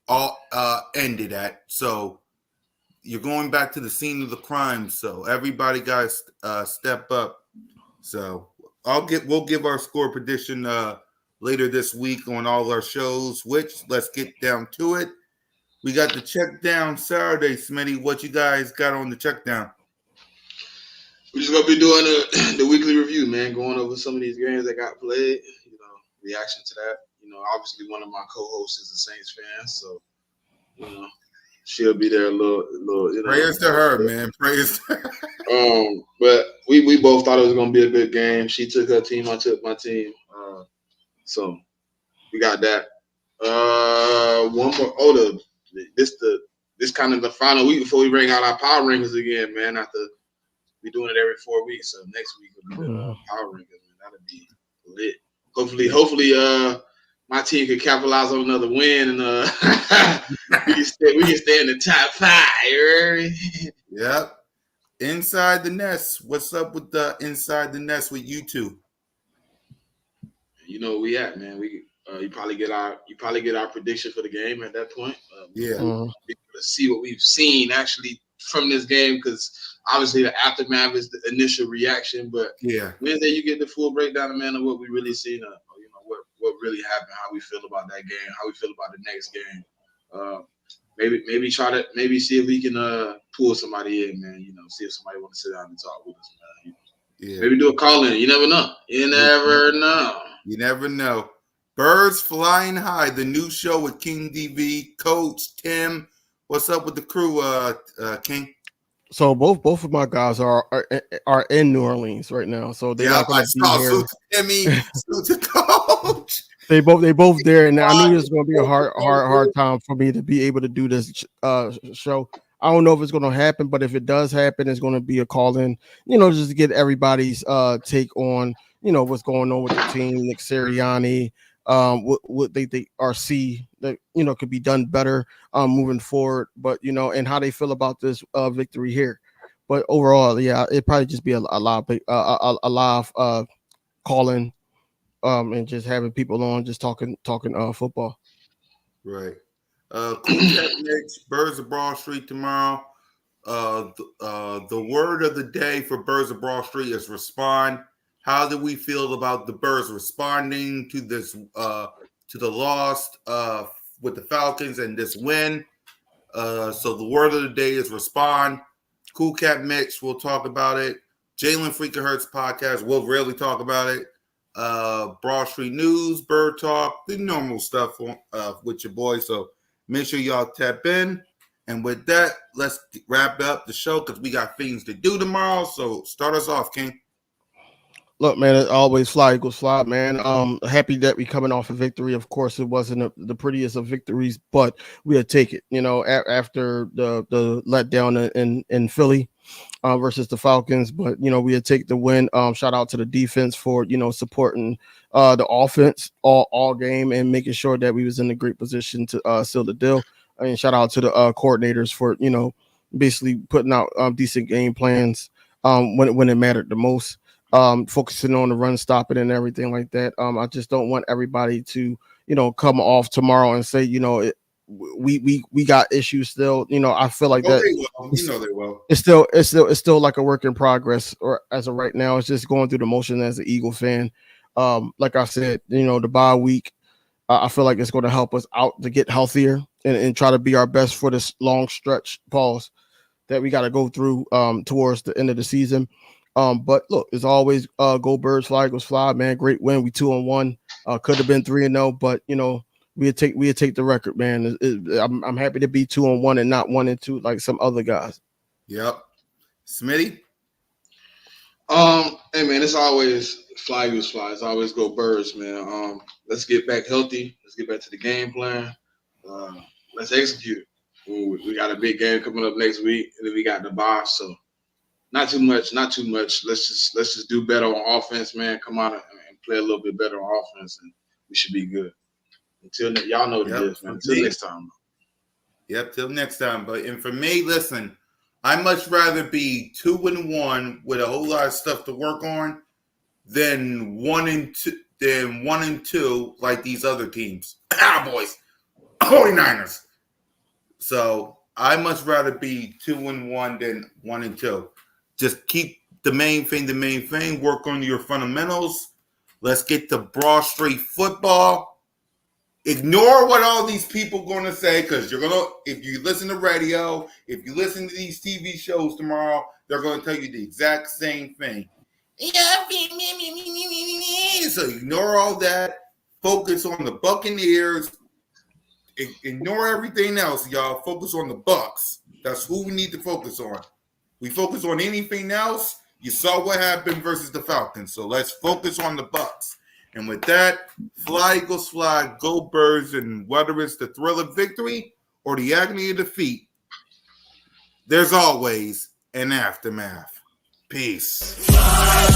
all ended at. So you're going back to the scene of the crime, so everybody got to step up. So we'll give our score prediction later this week on all our shows. Which let's get down to it. We got the check down Saturday, Smitty. What you guys got on the check down? We're just gonna be doing the weekly review, man. Going over some of these games that got played. Reaction to that. Obviously one of my co-hosts is a Saints fan, so she'll be there a little. Prayers to her, man. Prayers to her. But we both thought it was gonna be a good game. She took her team, I took my team. So we got that. One more. This kind of the final week before we bring out our power rankings again, man. After we doing it every 4 weeks, so next week will be the power rankings, man. That'll be lit. Hopefully, my team could capitalize on another win, and we can stay in the top 5. Yep. Inside the nest. What's up with the inside the nest with you two? Where we at, man. You probably get our prediction for the game at that point. Let's see what we've seen actually from this game, because obviously the aftermath is the initial reaction. But Wednesday you get the full breakdown, man, of what we really seen. What really happened, how we feel about that game, how we feel about the next game. Maybe see if we can pull somebody in, man. See if somebody want to sit down and talk with us, man. Maybe do a call in. You never know. You never know. Birds Flying High, the new show with King DV, Coach Tim. What's up with the crew, King? So both of my guys are in New Orleans right now. So they're not going to be here. Timmy, Coach. They both there, and I knew it was going to be a hard time for me to be able to do this show. I don't know if it's going to happen, but if it does happen, it's going to be a call in, just to get everybody's take on, what's going on with the team. Nick Sirianni, what they think or see that could be done better moving forward. But and how they feel about this victory here. But overall, yeah, it'd probably just be a live calling and just having people on, just talking football. Right. Cool Cat Mitch, Birds of Broad Street tomorrow. The word of the day for Birds of Broad Street is respond. How do we feel about the Birds responding to this to the loss with the Falcons and this win? So the word of the day is respond. Cool Cat Mitch will talk about it. Jalen Freaking Hurts podcast will really talk about it. Broad Street News, Bird Talk, the normal stuff with your boy. So make sure y'all tap in. And with that, let's wrap up the show because we got things to do tomorrow. So start us off, King. Look, man, it always fly equals fly, man. Happy that we coming off a victory. Of course, it wasn't the prettiest of victories, but we'll take it. After the letdown in Philly versus the Falcons, but we'll take the win. Shout out to the defense for supporting the offense all game and making sure that we was in a great position to seal the deal. And shout out to the coordinators for basically putting out decent game plans when it mattered the most. Focusing on the run stopping and everything like that. I just don't want everybody to, come off tomorrow and say, we got issues still. I feel like that. They will. It's still like a work in progress, or as of right now, it's just going through the motion as an Eagle fan. Like I said, the bye week, I feel like it's going to help us out to get healthier and try to be our best for this long stretch pause that we got to go through towards the end of the season. But look, as always, go Birds, fly Eagles fly, man. Great win. We 2-1. Could have been 3-0, but we take the record, man. I'm happy to be 2-1 and not 1-2 like some other guys. Yep. Smitty. Hey man, it's always fly Eagles fly. It's always go Birds, man. Let's get back healthy. Let's get back to the game plan. Let's execute. We got a big game coming up next week, and then we got the bye, so. Not too much. Let's just do better on offense, man. Come out and play a little bit better on offense, and we should be good. Until y'all know what it is, man. Until next time. Yep, till next time. But for me, listen, I much rather be 2-1 with a whole lot of stuff to work on than 1-2 like these other teams. Cowboys, 49ers. So I much rather be 2-1 than 1-2. Just keep the main thing. Work on your fundamentals. Let's get to Broad Street football. Ignore what all these people going to say because if you listen to radio, if you listen to these TV shows tomorrow, they're going to tell you the exact same thing. So ignore all that. Focus on the Buccaneers. Ignore everything else, y'all. Focus on the Bucs. That's who we need to focus on. We focus on anything else. You saw what happened versus the Falcons. So let's focus on the Bucs. And with that, fly Eagles fly, go Birds, and whether it's the thrill of victory or the agony of defeat, there's always an aftermath. Peace. Fly,